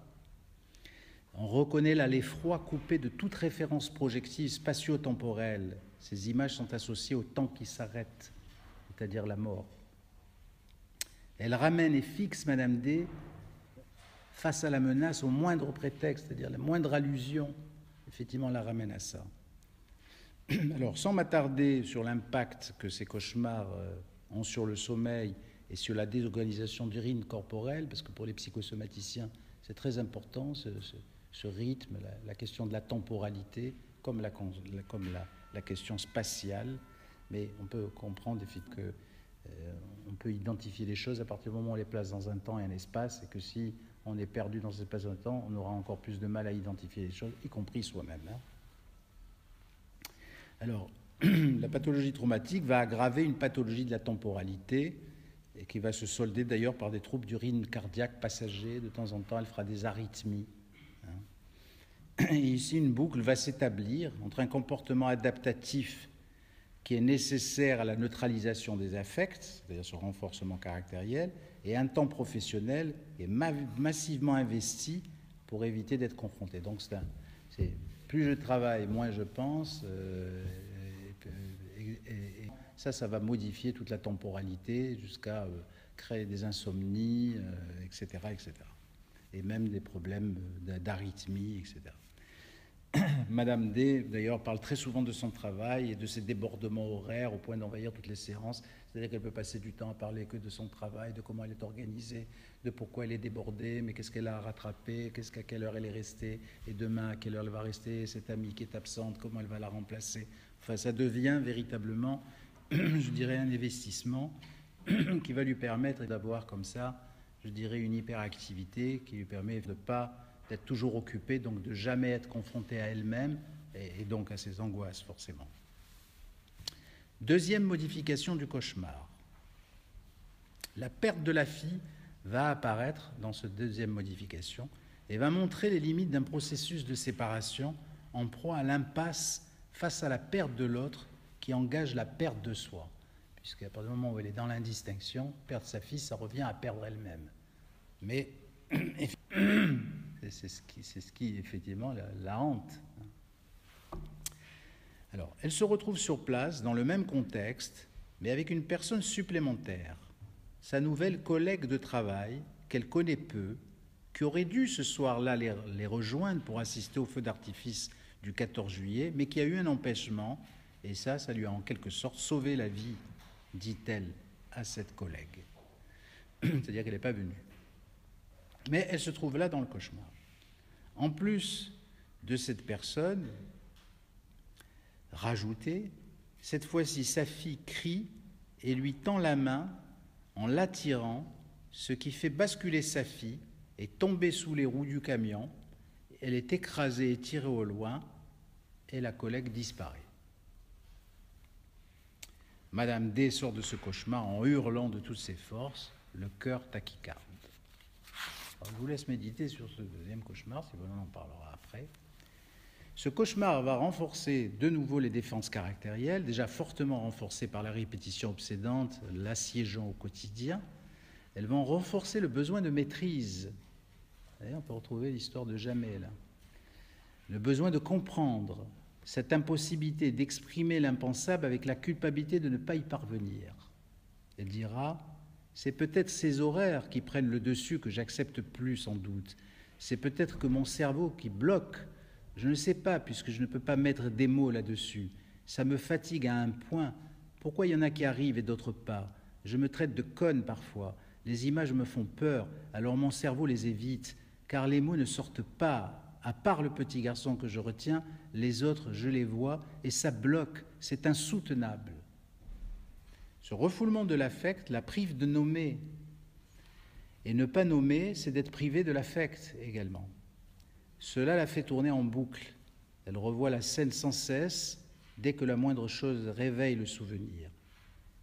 On reconnaît là l'effroi coupé de toute référence projective spatio-temporelle. Ces images sont associées au temps qui s'arrête, c'est-à-dire la mort. Elle ramène et fixe Madame D face à la menace au moindre prétexte, c'est-à-dire la moindre allusion, effectivement, la ramène à ça. Alors, sans m'attarder sur l'impact que ces cauchemars ont sur le sommeil et sur la désorganisation du rythme corporel, parce que pour les psychosomaticiens, c'est très important, ce rythme, la question de la temporalité, comme la question spatiale, mais on peut comprendre que on peut identifier les choses à partir du moment où on les place dans un temps et un espace, et que si on est perdu dans cet espace et un temps, on aura encore plus de mal à identifier les choses, y compris soi-même. Alors, la pathologie traumatique va aggraver une pathologie de la temporalité, et qui va se solder d'ailleurs par des troubles du rythme cardiaque passager. De temps en temps, elle fera des arythmies. Et ici, une boucle va s'établir entre un comportement adaptatif qui est nécessaire à la neutralisation des affects, c'est-à-dire ce renforcement caractériel, et un temps professionnel qui est massivement investi pour éviter d'être confronté. Donc, plus je travaille, moins je pense, et ça va modifier toute la temporalité jusqu'à créer des insomnies, etc., etc. Et même des problèmes d'arythmie, etc. Madame D, d'ailleurs, parle très souvent de son travail et de ses débordements horaires au point d'envahir toutes les séances. C'est-à-dire qu'elle peut passer du temps à parler que de son travail, de comment elle est organisée, de pourquoi elle est débordée, mais qu'est-ce qu'elle a à rattraper, à quelle heure elle est restée, et demain à quelle heure elle va rester, cette amie qui est absente, comment elle va la remplacer. Enfin, ça devient véritablement, je dirais, un investissement qui va lui permettre d'avoir comme ça, je dirais, une hyperactivité qui lui permet de ne pas d'être toujours occupée, donc de jamais être confrontée à elle-même et donc à ses angoisses, forcément. Deuxième modification du cauchemar. La perte de la fille va apparaître dans cette deuxième modification et va montrer les limites d'un processus de séparation en proie à l'impasse face à la perte de l'autre qui engage la perte de soi. Puisqu'à partir du moment où elle est dans l'indistinction, perdre sa fille, ça revient à perdre elle-même. Mais c'est ce qui effectivement, la hante. Alors, elle se retrouve sur place, dans le même contexte, mais avec une personne supplémentaire, sa nouvelle collègue de travail, qu'elle connaît peu, qui aurait dû ce soir-là les rejoindre pour assister au feu d'artifice du 14 juillet, mais qui a eu un empêchement, et ça lui a en quelque sorte sauvé la vie, dit-elle à cette collègue. C'est-à-dire qu'elle n'est pas venue. Mais elle se trouve là dans le cauchemar. En plus de cette personne rajoutée, cette fois-ci sa fille crie et lui tend la main en l'attirant, ce qui fait basculer sa fille et tomber sous les roues du camion. Elle est écrasée et tirée au loin et la collègue disparaît. Madame D sort de ce cauchemar en hurlant de toutes ses forces, le cœur tachycarde. Alors, je vous laisse méditer sur ce deuxième cauchemar, si vous voulez, on en parlera après. Ce cauchemar va renforcer de nouveau les défenses caractérielles, déjà fortement renforcées par la répétition obsédante, l'assiégeant au quotidien. Elles vont renforcer le besoin de maîtrise. D'ailleurs, on peut retrouver l'histoire de Jamais, là. Le besoin de comprendre, cette impossibilité d'exprimer l'impensable avec la culpabilité de ne pas y parvenir. Elle dira, c'est peut-être ces horaires qui prennent le dessus que j'accepte plus sans doute. C'est peut-être que mon cerveau qui bloque. Je ne sais pas, puisque je ne peux pas mettre des mots là-dessus. Ça me fatigue à un point. Pourquoi il y en a qui arrivent et d'autres pas? Je me traite de conne parfois. Les images me font peur, alors mon cerveau les évite, car les mots ne sortent pas. À part le petit garçon que je retiens, les autres, je les vois, et ça bloque, c'est insoutenable. Ce refoulement de l'affect la prive de nommer. Et ne pas nommer, c'est d'être privé de l'affect également. Cela la fait tourner en boucle. Elle revoit la scène sans cesse, dès que la moindre chose réveille le souvenir.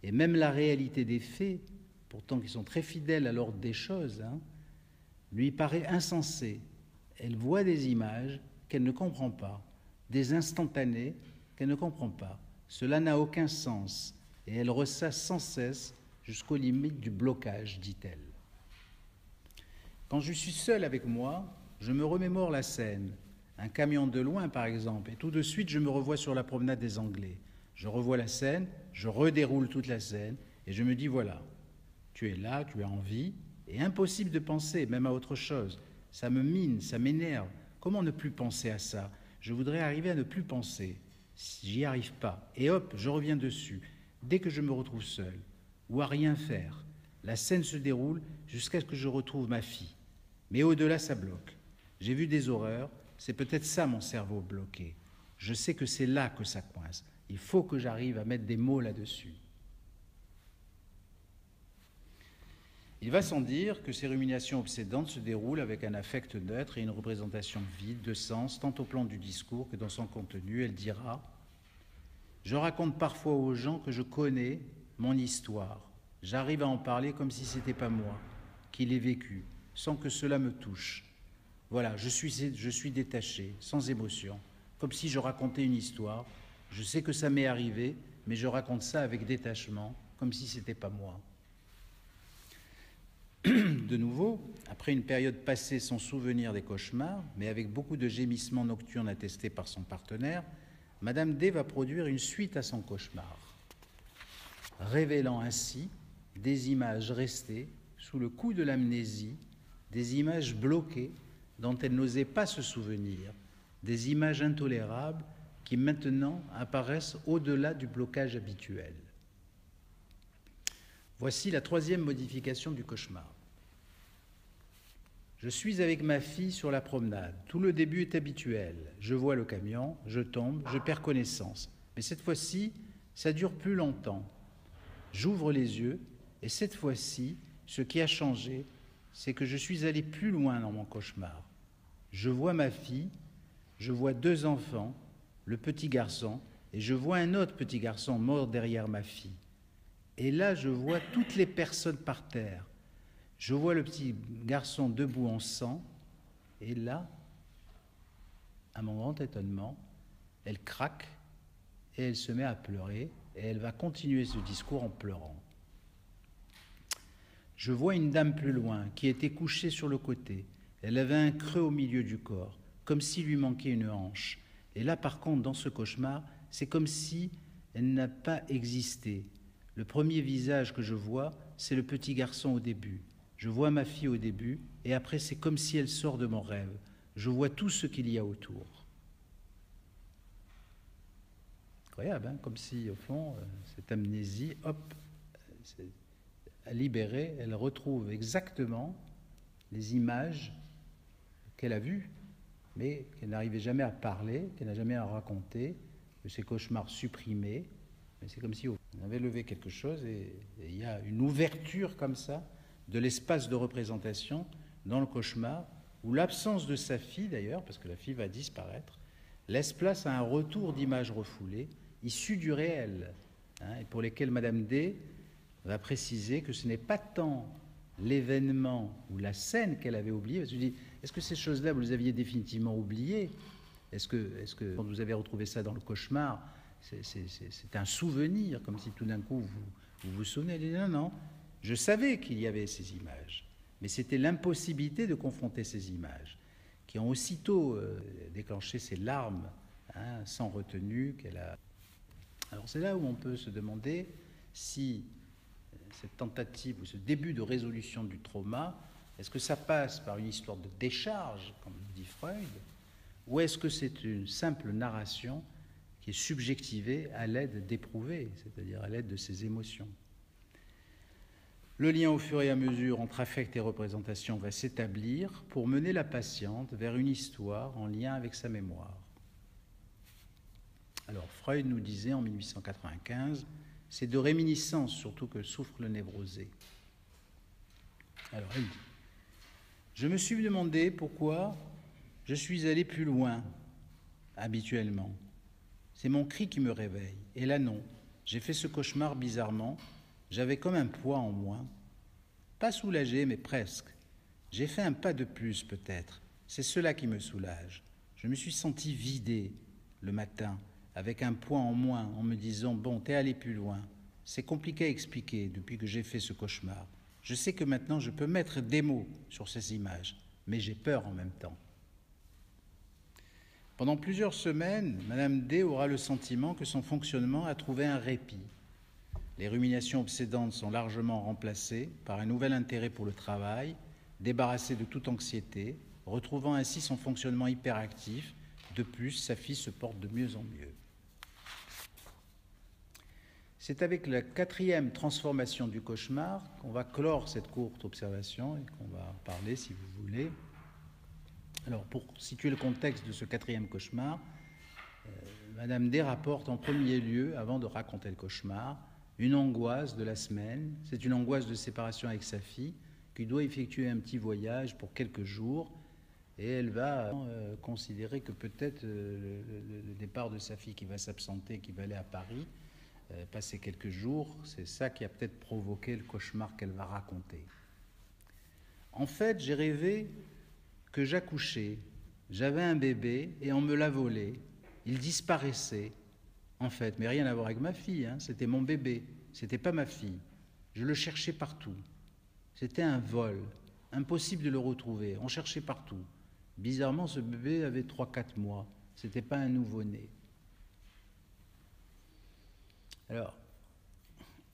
Et même la réalité des faits, pourtant qui sont très fidèles à l'ordre des choses, lui paraît insensée. Elle voit des images qu'elle ne comprend pas, des instantanés qu'elle ne comprend pas. Cela n'a aucun sens, et elle ressasse sans cesse jusqu'aux limites du blocage, dit-elle. Quand je suis seule avec moi, je me remémore la scène, un camion de loin par exemple, et tout de suite je me revois sur la promenade des Anglais. Je revois la scène, je redéroule toute la scène, et je me dis voilà, tu es là, tu as envie, et impossible de penser même à autre chose. Ça me mine, ça m'énerve. Comment ne plus penser à ça? Je voudrais arriver à ne plus penser. J'y arrive pas. Et hop, je reviens dessus, dès que je me retrouve seul, ou à rien faire. La scène se déroule jusqu'à ce que je retrouve ma fille. Mais au-delà, ça bloque. J'ai vu des horreurs, c'est peut-être ça mon cerveau bloqué. Je sais que c'est là que ça coince. Il faut que j'arrive à mettre des mots là-dessus. Il va sans dire que ces ruminations obsédantes se déroulent avec un affect neutre et une représentation vide de sens, tant au plan du discours que dans son contenu. Elle dira « Je raconte parfois aux gens que je connais mon histoire. J'arrive à en parler comme si ce n'était pas moi qui l'ai vécu, sans que cela me touche. Voilà, je suis détaché, sans émotion, comme si je racontais une histoire. Je sais que ça m'est arrivé, mais je raconte ça avec détachement, comme si ce n'était pas moi. » De nouveau, après une période passée sans souvenir des cauchemars, mais avec beaucoup de gémissements nocturnes attestés par son partenaire, Madame D va produire une suite à son cauchemar, révélant ainsi des images restées sous le coup de l'amnésie, des images bloquées dont elle n'osait pas se souvenir, des images intolérables qui maintenant apparaissent au-delà du blocage habituel. Voici la troisième modification du cauchemar. Je suis avec ma fille sur la promenade. Tout le début est habituel. Je vois le camion, je tombe, je perds connaissance. Mais cette fois-ci, ça dure plus longtemps. J'ouvre les yeux et cette fois-ci, ce qui a changé, c'est que je suis allé plus loin dans mon cauchemar. Je vois ma fille, je vois deux enfants, le petit garçon, et je vois un autre petit garçon mort derrière ma fille. Et là, je vois toutes les personnes par terre. Je vois le petit garçon debout en sang, et là, à mon grand étonnement, elle craque et elle se met à pleurer, et elle va continuer ce discours en pleurant. Je vois une dame plus loin qui était couchée sur le côté. Elle avait un creux au milieu du corps, comme s'il lui manquait une hanche. Et là, par contre, dans ce cauchemar, c'est comme si elle n'a pas existé. Le premier visage que je vois, c'est le petit garçon au début. Je vois ma fille au début, et après, c'est comme si elle sort de mon rêve. Je vois tout ce qu'il y a autour. Incroyable, hein, comme si, au fond, cette amnésie, hop, libérée, elle retrouve exactement les images qu'elle a vues, mais qu'elle n'arrivait jamais à parler, qu'elle n'a jamais à raconter, de ces cauchemars supprimés. Mais c'est comme si on avait levé quelque chose et il y a une ouverture comme ça de l'espace de représentation dans le cauchemar, où l'absence de sa fille d'ailleurs, parce que la fille va disparaître, laisse place à un retour d'images refoulées, issues du réel, et pour lesquelles Madame D va préciser que ce n'est pas tant l'événement ou la scène qu'elle avait oublié, parce que je dis, est-ce que ces choses-là, vous les aviez définitivement oubliées? Est-ce que quand vous avez retrouvé ça dans le cauchemar, c'est un souvenir, comme si tout d'un coup vous souvenez? Non, non, je savais qu'il y avait ces images, mais c'était l'impossibilité de confronter ces images qui ont aussitôt déclenché ces larmes sans retenue qu'elle a. Alors c'est là où on peut se demander si cette tentative ou ce début de résolution du trauma, est-ce que ça passe par une histoire de décharge, comme dit Freud, ou est-ce que c'est une simple narration qui est subjectivée à l'aide d'éprouvés, c'est-à-dire à l'aide de ses émotions? Le lien au fur et à mesure entre affect et représentation va s'établir pour mener la patiente vers une histoire en lien avec sa mémoire. Alors Freud nous disait en 1895, c'est de réminiscence surtout que souffre le névrosé. Alors elle dit, je me suis demandé pourquoi je suis allé plus loin habituellement. C'est mon cri qui me réveille. Et là non, j'ai fait ce cauchemar bizarrement, j'avais comme un poids en moins. Pas soulagé, mais presque. J'ai fait un pas de plus peut-être, c'est cela qui me soulage. Je me suis senti vidé le matin, avec un poids en moins, en me disant « Bon, t'es allé plus loin ». C'est compliqué à expliquer depuis que j'ai fait ce cauchemar. Je sais que maintenant je peux mettre des mots sur ces images, mais j'ai peur en même temps. Pendant plusieurs semaines, Madame D aura le sentiment que son fonctionnement a trouvé un répit. Les ruminations obsédantes sont largement remplacées par un nouvel intérêt pour le travail, débarrassée de toute anxiété, retrouvant ainsi son fonctionnement hyperactif. De plus, sa fille se porte de mieux en mieux. C'est avec la 4e transformation du cauchemar qu'on va clore cette courte observation et qu'on va en parler si vous voulez. Alors, pour situer le contexte de ce 4e cauchemar, Madame D rapporte en premier lieu, avant de raconter le cauchemar, une angoisse de la semaine. C'est une angoisse de séparation avec sa fille qui doit effectuer un petit voyage pour quelques jours et elle va considérer que peut-être le départ de sa fille qui va s'absenter, qui va aller à Paris, passer quelques jours, c'est ça qui a peut-être provoqué le cauchemar qu'elle va raconter. En fait, j'ai rêvé que j'accouchais, j'avais un bébé et on me l'a volé. Il disparaissait, en fait, mais rien à voir avec ma fille, c'était mon bébé, c'était pas ma fille. Je le cherchais partout. C'était un vol, impossible de le retrouver, on cherchait partout. Bizarrement, ce bébé avait 3-4 mois, c'était pas un nouveau-né. Alors,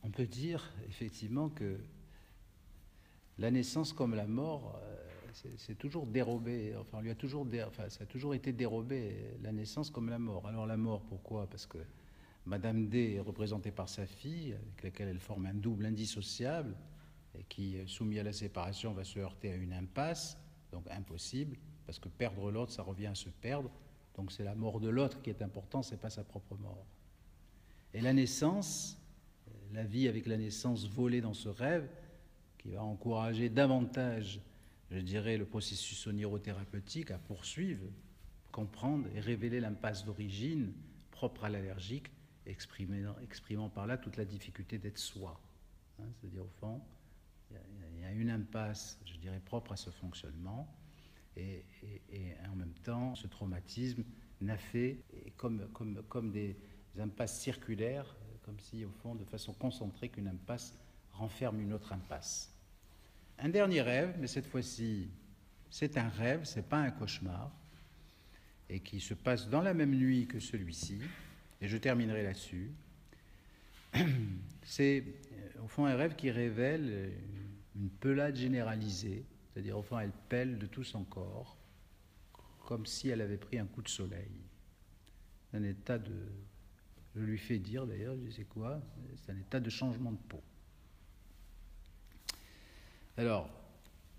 on peut dire effectivement que la naissance comme la mort, c'est toujours dérobé, enfin, ça a toujours été dérobé, la naissance comme la mort. Alors la mort, pourquoi? Parce que Madame D est représentée par sa fille, avec laquelle elle forme un double indissociable, et qui, soumis à la séparation, va se heurter à une impasse, donc impossible, parce que perdre l'autre, ça revient à se perdre, donc c'est la mort de l'autre qui est importante, c'est pas sa propre mort. Et la naissance, la vie avec la naissance volée dans ce rêve, qui va encourager davantage, je dirais, le processus onirothérapeutique à poursuivre, comprendre et révéler l'impasse d'origine propre à l'allergique, exprimant par là toute la difficulté d'être soi. C'est-à-dire, au fond, il y a une impasse, je dirais, propre à ce fonctionnement, et en même temps, ce traumatisme n'a fait comme des impasses circulaires, comme si, au fond, de façon concentrée, qu'une impasse renferme une autre impasse. Un dernier rêve, mais cette fois-ci, c'est un rêve, c'est pas un cauchemar, et qui se passe dans la même nuit que celui-ci, et je terminerai là-dessus. C'est, au fond, un rêve qui révèle une pelade généralisée, c'est-à-dire, au fond, elle pèle de tout son corps, comme si elle avait pris un coup de soleil. Un état de... Je lui fais dire, d'ailleurs, je sais quoi, c'est un état de changement de peau. Alors,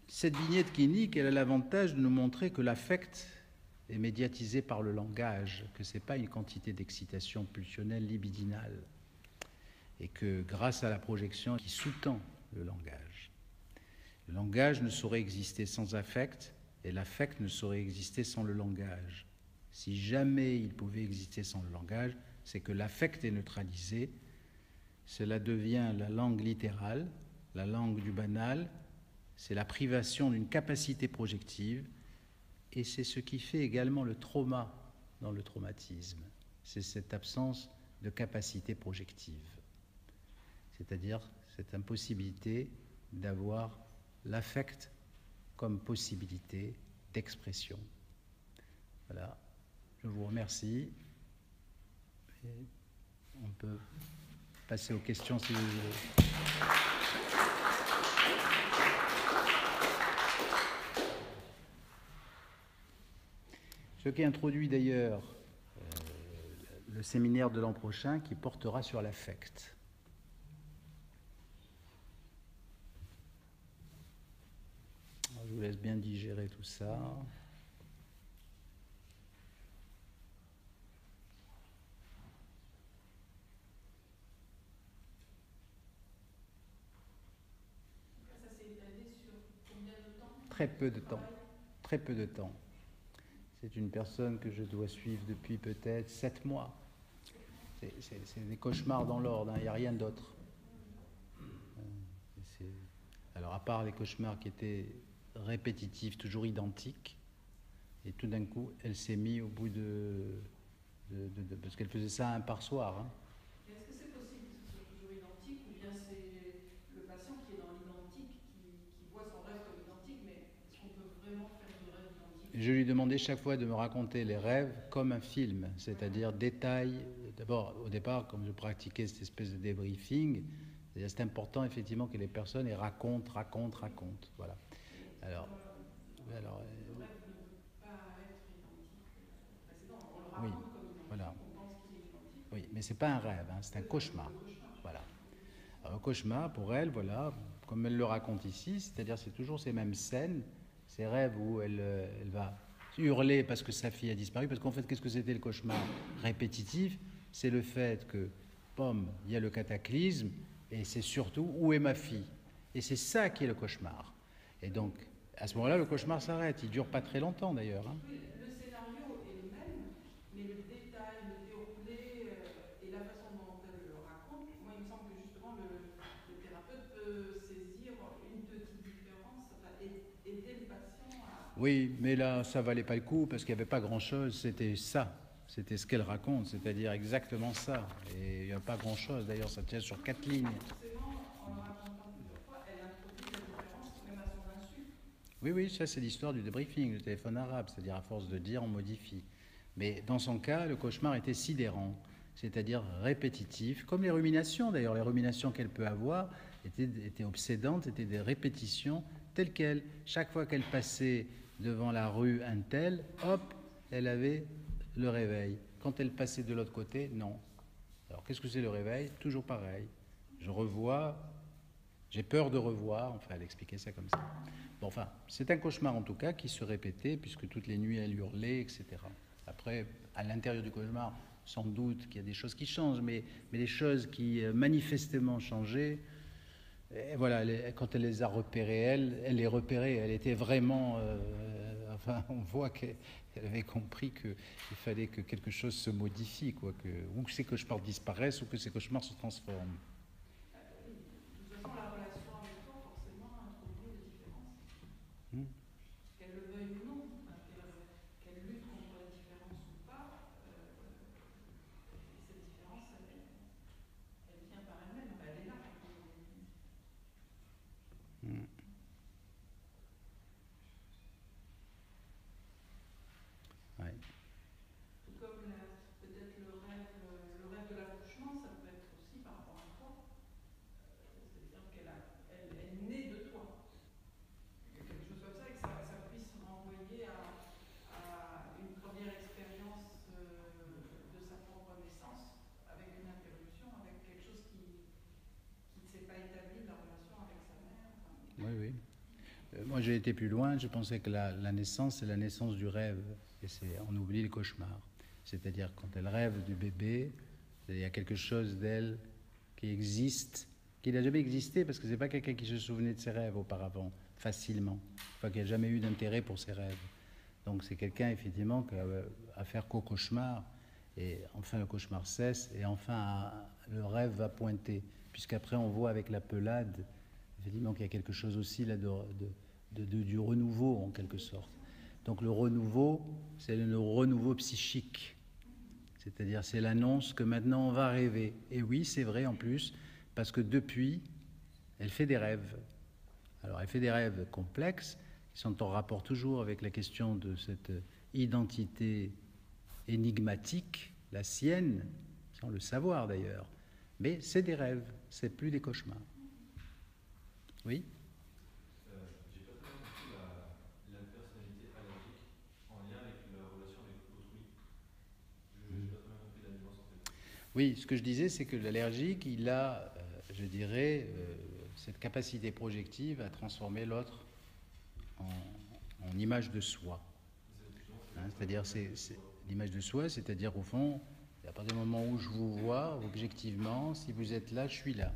cette vignette clinique, elle a l'avantage de nous montrer que l'affect est médiatisé par le langage, que ce n'est pas une quantité d'excitation pulsionnelle libidinale, et que grâce à la projection qui sous-tend le langage ne saurait exister sans affect, et l'affect ne saurait exister sans le langage. Si jamais il pouvait exister sans le langage, c'est que l'affect est neutralisé, cela devient la langue littérale, la langue du banal, c'est la privation d'une capacité projective, et c'est ce qui fait également le trauma dans le traumatisme. C'est cette absence de capacité projective, c'est-à-dire cette impossibilité d'avoir l'affect comme possibilité d'expression. Voilà, je vous remercie. Et on peut passer aux questions si vous voulez. Ce qui introduit d'ailleurs le séminaire de l'an prochain qui portera sur l'affect. Je vous laisse bien digérer tout ça. Ça s'est étalé sur combien de temps? Très peu de temps. Très peu de temps. C'est une personne que je dois suivre depuis peut-être 7 mois. C'est des cauchemars dans l'ordre, il n'y a rien d'autre. Alors à part les cauchemars qui étaient répétitifs, toujours identiques, et tout d'un coup, elle s'est mise au bout parce qu'elle faisait ça un par soir. Hein. Est-ce que c'est possible que ce soit toujours identique, ou bien c'est le patient qui est dans l'identique, qui voit son rêve comme identique, mais est-ce qu'on peut vraiment faire du rêve identique? Je lui demandais chaque fois de me raconter les rêves comme un film, c'est-à-dire détail. D'abord, au départ, comme je pratiquais cette espèce de débriefing, c'est important effectivement que les personnes racontent. Voilà. Alors, le rêve ne peut pas être identique précédent. On le raconte oui, comme identique, voilà. on pense qu'il est identique. Oui, mais c'est pas un rêve, hein, c'est un cauchemar. Voilà. Alors, un cauchemar, pour elle, voilà, comme elle le raconte ici, c'est-à-dire c'est toujours ces mêmes scènes, ces rêves où elle va hurler parce que sa fille a disparu, parce qu'en fait, qu'est-ce que c'était le cauchemar répétitif? C'est le fait que, pomme, il y a le cataclysme, et c'est surtout où est ma fille? Et c'est ça qui est le cauchemar. Et donc, à ce moment-là, le cauchemar s'arrête. Il ne dure pas très longtemps d'ailleurs. Hein. Oui, le scénario est le même, mais le détail, le déroulé et la façon dont elle le raconte, moi il me semble que justement le thérapeute peut saisir une petite différence, enfin, aider le patient à... Oui, mais là, ça valait pas le coup parce qu'il n'y avait pas grand-chose. C'était ça. C'était ce qu'elle raconte, c'est-à-dire exactement ça. Et il n'y a pas grand-chose. D'ailleurs, ça tient sur 4 lignes. Forcément, en le racontant plusieurs fois, elle introduit la différence même à son insu. Oui, ça c'est l'histoire du débriefing, du téléphone arabe, c'est-à-dire à force de dire, on modifie. Mais dans son cas, le cauchemar était sidérant, c'est-à-dire répétitif, comme les ruminations d'ailleurs. Les ruminations qu'elle peut avoir étaient obsédantes, étaient des répétitions telles quelles. Chaque fois qu'elle passait devant la rue un tel, hop, elle avait le réveil. Quand elle passait de l'autre côté, non. Alors qu'est-ce que c'est le réveil? Toujours pareil. Je revois, j'ai peur de revoir, enfin elle expliquait ça comme ça. Bon, enfin, c'est un cauchemar en tout cas qui se répétait puisque toutes les nuits elle hurlait, etc. Après, à l'intérieur du cauchemar, sans doute qu'il y a des choses qui changent, mais les choses qui manifestement changeaient, et voilà, quand elle les a repérées, elle les repérait, elle était vraiment... enfin, on voit qu'elle avait compris qu'il fallait que quelque chose se modifie, quoi, ou que ces cauchemars disparaissent ou que ces cauchemars se transforment. Oui, de toute façon, la relation avec toi, forcément, introduit des différences. Qu'elle le veuille ou non, qu'elle lutte contre la différence ou pas, cette différence, elle vient par elle-même, enfin, elle est là. Ouais. Tout comme peut-être le rêve de l'accouchement, ça peut être aussi par rapport à toi. C'est-à-dire qu'elle naît de toi. Quelque chose comme ça, et que ça puisse renvoyer à une première expérience de sa propre naissance, avec une interruption, avec quelque chose qui ne s'est pas établi de la relation avec sa mère. Enfin, Oui. Moi, j'ai été plus loin. Je pensais que la naissance, c'est la naissance du rêve. Et on oublie le cauchemar. C'est-à-dire, quand elle rêve du bébé, il y a quelque chose d'elle qui existe, qui n'a jamais existé, parce que ce n'est pas quelqu'un qui se souvenait de ses rêves auparavant, facilement. Enfin, qui n'a jamais eu d'intérêt pour ses rêves. Donc, c'est quelqu'un, effectivement, qui a affaire qu'au cauchemar. Et enfin, le cauchemar cesse, et enfin, le rêve va pointer. Puisqu'après, on voit avec la pelade, effectivement, qu'il y a quelque chose aussi là du renouveau, en quelque sorte. Donc le renouveau, c'est le renouveau psychique. C'est-à-dire, c'est l'annonce que maintenant on va rêver. Et oui, c'est vrai en plus, parce que depuis, elle fait des rêves. Alors, elle fait des rêves complexes, qui sont en rapport toujours avec la question de cette identité énigmatique, la sienne, sans le savoir d'ailleurs. Mais c'est des rêves, c'est plus des cauchemars. Oui ? J'ai pas très bien compris la personnalité allergique en lien avec la relation avec autrui. J'ai pas très bien compris la nuance en fait. Oui, ce que je disais, c'est que l'allergique, il a, je dirais, cette capacité projective à transformer l'autre en image de soi. C'est-à-dire, c'est l'image de soi, c'est-à-dire au fond, à partir du moment où je vous vois, objectivement, si vous êtes là, je suis là.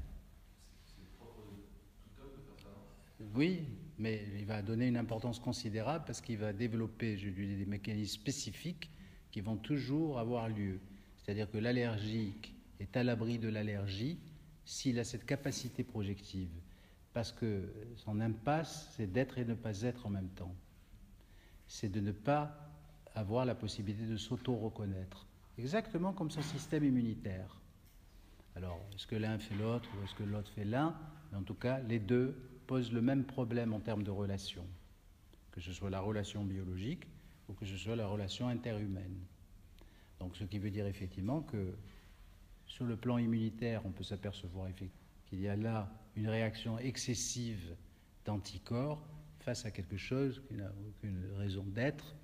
C'est propre de tout homme de faire ça, non? Oui, mais il va donner une importance considérable parce qu'il va développer, je lui dis, des mécanismes spécifiques qui vont toujours avoir lieu. C'est-à-dire que l'allergique est à l'abri de l'allergie s'il a cette capacité projective. Parce que son impasse, c'est d'être et ne pas être en même temps. C'est de ne pas avoir la possibilité de s'auto-reconnaître. Exactement comme son système immunitaire. Alors, est-ce que l'un fait l'autre ou est-ce que l'autre fait l'un? Mais en tout cas, les deux posent le même problème en termes de relation, que ce soit la relation biologique ou que ce soit la relation interhumaine. Donc, ce qui veut dire effectivement que sur le plan immunitaire, on peut s'apercevoir qu'il y a là une réaction excessive d'anticorps face à quelque chose qui n'a aucune raison d'être,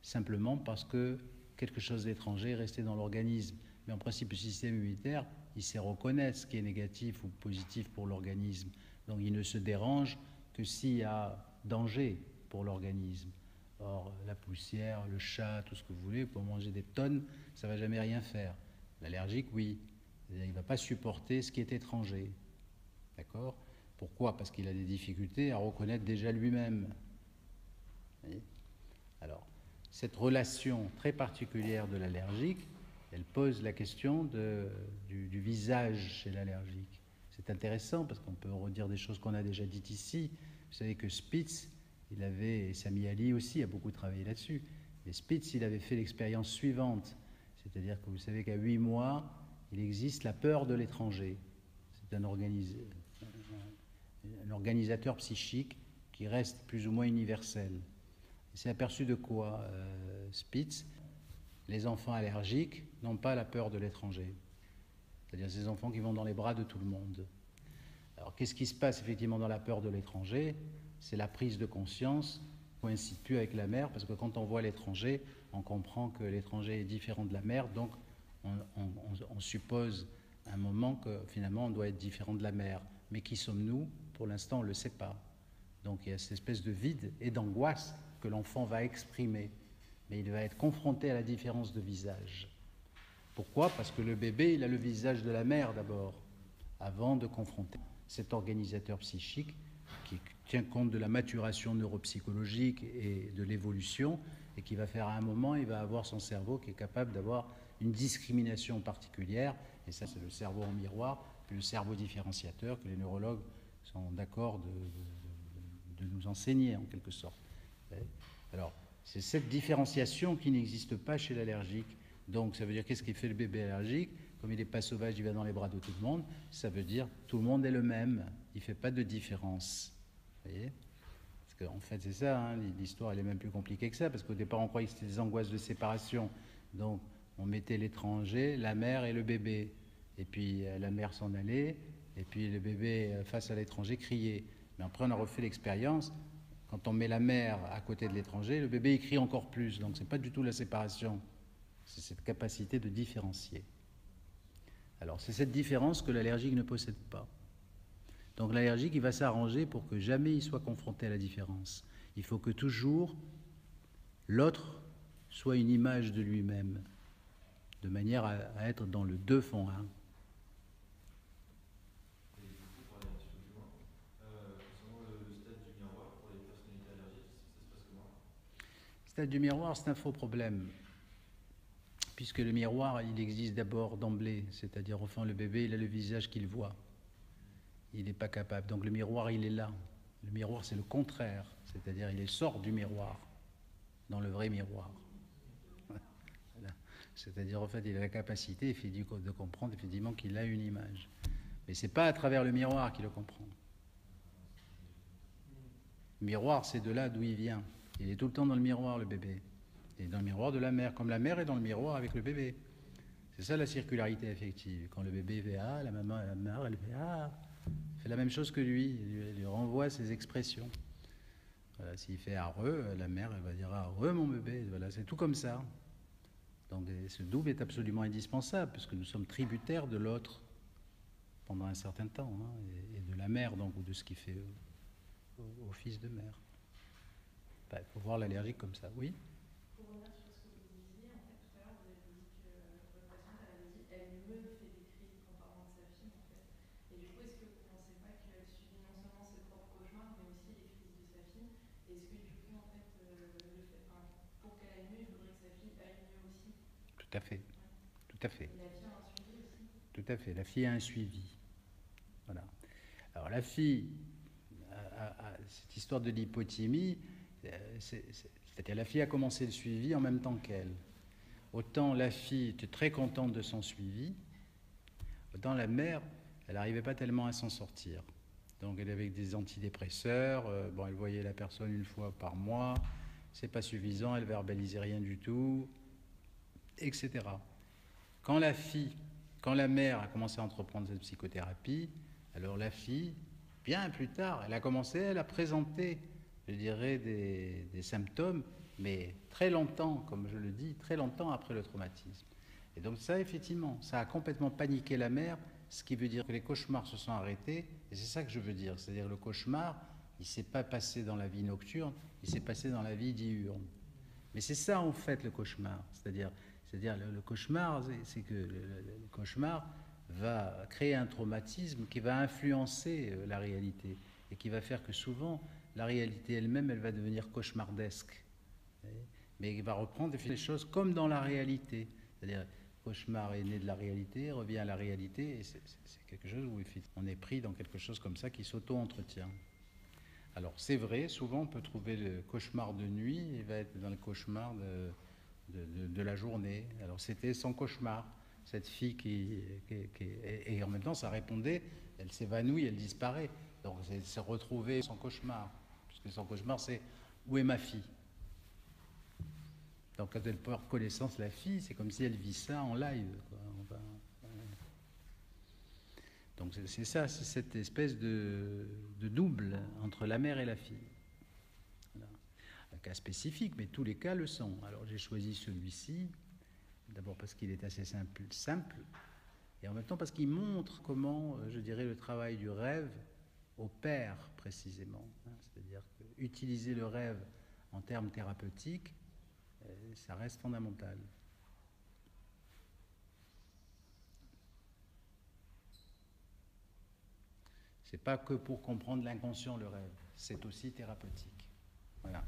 simplement parce que quelque chose d'étranger est resté dans l'organisme. Mais en principe, le système immunitaire, il sait reconnaître ce qui est négatif ou positif pour l'organisme. Donc il ne se dérange que s'il y a danger pour l'organisme. Or, la poussière, le chat, tout ce que vous voulez, pour manger des tonnes, ça ne va jamais rien faire. L'allergique, oui. C'est-à-dire, il ne va pas supporter ce qui est étranger. D'accord ? Pourquoi ? Parce qu'il a des difficultés à reconnaître déjà lui-même. Alors, cette relation très particulière de l'allergique, elle pose la question du visage chez l'allergique. C'est intéressant parce qu'on peut redire des choses qu'on a déjà dites ici. Vous savez que Spitz, il avait, et Sami Ali aussi a beaucoup travaillé là-dessus, mais Spitz, il avait fait l'expérience suivante. C'est-à-dire que vous savez qu'à 8 mois, il existe la peur de l'étranger. C'est un organisateur psychique qui reste plus ou moins universel. Il s'est aperçu de quoi, Spitz? Les enfants allergiques n'ont pas la peur de l'étranger. C'est-à-dire ces enfants qui vont dans les bras de tout le monde. Alors qu'est-ce qui se passe effectivement dans la peur de l'étranger? C'est la prise de conscience, on ne coïncide plus avec la mère, parce que quand on voit l'étranger, on comprend que l'étranger est différent de la mère, donc on suppose à un moment que finalement on doit être différent de la mère. Mais qui sommes-nous? Pour l'instant, on ne le sait pas. Donc il y a cette espèce de vide et d'angoisse que l'enfant va exprimer. Mais il va être confronté à la différence de visage. Pourquoi? Parce que le bébé, il a le visage de la mère d'abord, avant de confronter cet organisateur psychique qui tient compte de la maturation neuropsychologique et de l'évolution, et qui va faire à un moment, il va avoir son cerveau qui est capable d'avoir une discrimination particulière, et ça c'est le cerveau en miroir, puis le cerveau différenciateur que les neurologues sont d'accord de nous enseigner en quelque sorte. Alors, c'est cette différenciation qui n'existe pas chez l'allergique. Donc, ça veut dire qu'est-ce qui fait le bébé allergique? Comme il n'est pas sauvage, il va dans les bras de tout le monde. Ça veut dire tout le monde est le même. Il ne fait pas de différence. Vous voyez? Parce qu'en fait, c'est ça, hein, l'histoire, elle est même plus compliquée que ça, parce qu'au départ, on croyait que c'était des angoisses de séparation. Donc, on mettait l'étranger, la mère et le bébé. Et puis, la mère s'en allait, et puis le bébé, face à l'étranger, criait. Mais après, on a refait l'expérience. Quand on met la mère à côté de l'étranger, le bébé, il crie encore plus. Donc, ce n'est pas du tout la séparation. C'est cette capacité de différencier. Alors, c'est cette différence que l'allergique ne possède pas. Donc, l'allergique, il va s'arranger pour que jamais il soit confronté à la différence. Il faut que toujours l'autre soit une image de lui-même, de manière à être dans le deux font un. Et du coup, pour aller un petit peu plus loin, concernant le stade du miroir pour les personnalités allergiques, ça se passe comment? Le stade du miroir, c'est un faux problème. Puisque le miroir, il existe d'abord d'emblée, c'est-à-dire, enfin, le bébé, il a le visage qu'il voit. Il n'est pas capable. Donc le miroir, il est là. Le miroir, c'est le contraire, c'est-à-dire, il sort du miroir. dans le vrai miroir. Voilà. C'est-à-dire, en fait, il a la capacité de comprendre effectivement qu'il a une image. Mais ce n'est pas à travers le miroir qu'il le comprend. Le miroir, c'est de là d'où il vient. Il est tout le temps dans le miroir, le bébé. Il est dans le miroir de la mère, comme la mère est dans le miroir avec le bébé. C'est ça la circularité affective. Quand le bébé fait A, la mère, elle fait A. Elle fait la même chose que lui. Elle lui renvoie ses expressions. Voilà, s'il fait heureux, la mère elle va dire heureux mon bébé. Voilà, c'est tout comme ça. Donc ce double est absolument indispensable puisque nous sommes tributaires de l'autre pendant un certain temps, hein, et de la mère donc ou de ce qu'il fait au fils de mère. Il faut voir l'allergique comme ça. Oui. Pour revenir sur ce que vous disiez, en fait, tout à l'heure, vous avez dit que votre patiente avait dit elle me fait des crises en parlant de sa fille, en fait. Et du coup, est-ce que vous ne pensez pas qu'elle subit non seulement ses propres cauchemars, mais aussi les crises de sa fille? Et est-ce que du coup, en fait, pour qu'elle aille mieux, il faudrait que sa fille aille mieux aussi? Tout à fait. Tout à fait. Et la fille a un suivi aussi? Tout à fait. La fille a un suivi. Voilà. Alors la fille, cette histoire de l'hypothymie, c'est-à-dire la fille a commencé le suivi en même temps qu'elle. Autant la fille était très contente de son suivi, autant la mère, elle n'arrivait pas tellement à s'en sortir. Donc elle avait des antidépresseurs, elle voyait la personne une fois par mois, c'est pas suffisant, elle verbalisait rien du tout, etc. Quand la mère a commencé à entreprendre cette psychothérapie, alors la fille, bien plus tard, elle a commencé, elle a présenté, je dirais, des symptômes, mais très longtemps, comme je le dis, très longtemps après le traumatisme. Et donc ça, effectivement, ça a complètement paniqué la mère, ce qui veut dire que les cauchemars se sont arrêtés, et c'est ça que je veux dire, c'est-à-dire le cauchemar, il ne s'est pas passé dans la vie nocturne, il s'est passé dans la vie diurne. Mais c'est ça, en fait, le cauchemar, c'est-à-dire le cauchemar, c'est que le cauchemar va créer un traumatisme qui va influencer la réalité et qui va faire que souvent la réalité elle-même elle va devenir cauchemardesque, mais il va reprendre les choses comme dans la réalité, c'est-à-dire le cauchemar est né de la réalité, revient à la réalité, et c'est quelque chose où on est pris dans quelque chose comme ça qui s'auto-entretient. Alors c'est vrai, souvent on peut trouver le cauchemar de nuit, il va être dans le cauchemar de la journée. Alors c'était son cauchemar, cette fille et en même temps ça répondait, elle s'évanouit, elle disparaît. Donc c'est retrouver son cauchemar, puisque son cauchemar c'est où est ma fille. Donc quand elle prend connaissance la fille, c'est comme si elle vit ça en live, quoi. Donc c'est ça, c'est cette espèce de double entre la mère et la fille. Voilà. Un cas spécifique, mais tous les cas le sont. Alors j'ai choisi celui-ci, d'abord parce qu'il est assez simple, et en même temps parce qu'il montre comment, je dirais, le travail du rêve opère précisément. C'est-à-dire qu'utiliser le rêve en termes thérapeutiques, ça reste fondamental. C'est pas que pour comprendre l'inconscient le rêve, c'est aussi thérapeutique. Voilà.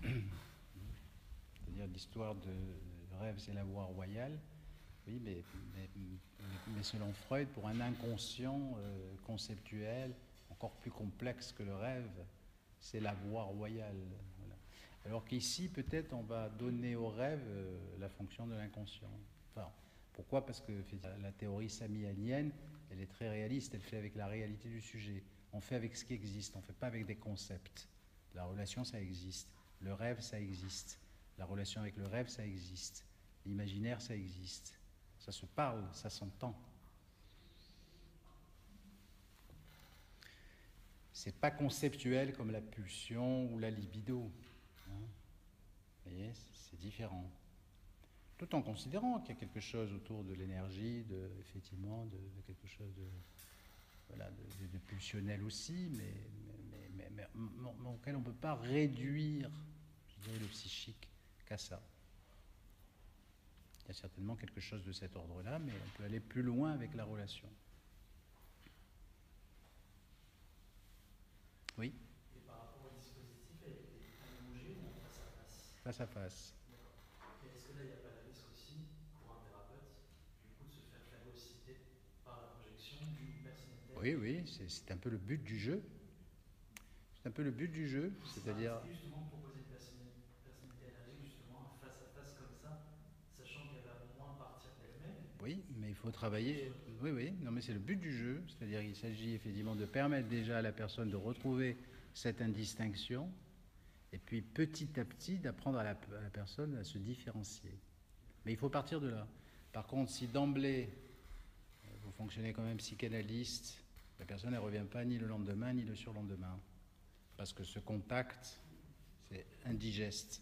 C'est-à-dire l'histoire de rêve, c'est la voie royale. Oui, mais selon Freud, pour un inconscient conceptuel encore plus complexe que le rêve, c'est la voie royale. Voilà. Alors qu'ici, peut-être, on va donner au rêve la fonction de l'inconscient. Enfin, pourquoi ? Parce que la théorie samyanienne, elle est très réaliste, elle fait avec la réalité du sujet. On fait avec ce qui existe, on ne fait pas avec des concepts. La relation, ça existe. Le rêve, ça existe. La relation avec le rêve, ça existe. L'imaginaire, ça existe. Ça se parle, ça s'entend. C'est pas conceptuel comme la pulsion ou la libido. Hein. Vous voyez, c'est différent. Tout en considérant qu'il y a quelque chose autour de l'énergie, effectivement, de quelque chose de pulsionnel aussi, mais auquel on ne peut pas réduire, je dirais, le psychique qu'à ça. Il y a certainement quelque chose de cet ordre-là, mais on peut aller plus loin avec la relation. Oui. Et par rapport au dispositif, elle était allongée ou en face à face? Face à face. Et est-ce que là, il n'y a pas de risque aussi pour un thérapeute, du coup, de se faire phagocyter par la projection d'une personnalité? Oui, c'est un peu le but du jeu. C'est un peu le but du jeu, c'est-à-dire... C'est justement de proposer une personnalité faut travailler. Oui, oui, non, mais c'est le but du jeu. C'est-à-dire qu'il s'agit effectivement de permettre déjà à la personne de retrouver cette indistinction et puis petit à petit d'apprendre à la personne à se différencier. Mais il faut partir de là. Par contre, si d'emblée, vous fonctionnez comme un psychanalyste, la personne ne revient pas ni le lendemain ni le surlendemain. Parce que ce contact, c'est indigeste.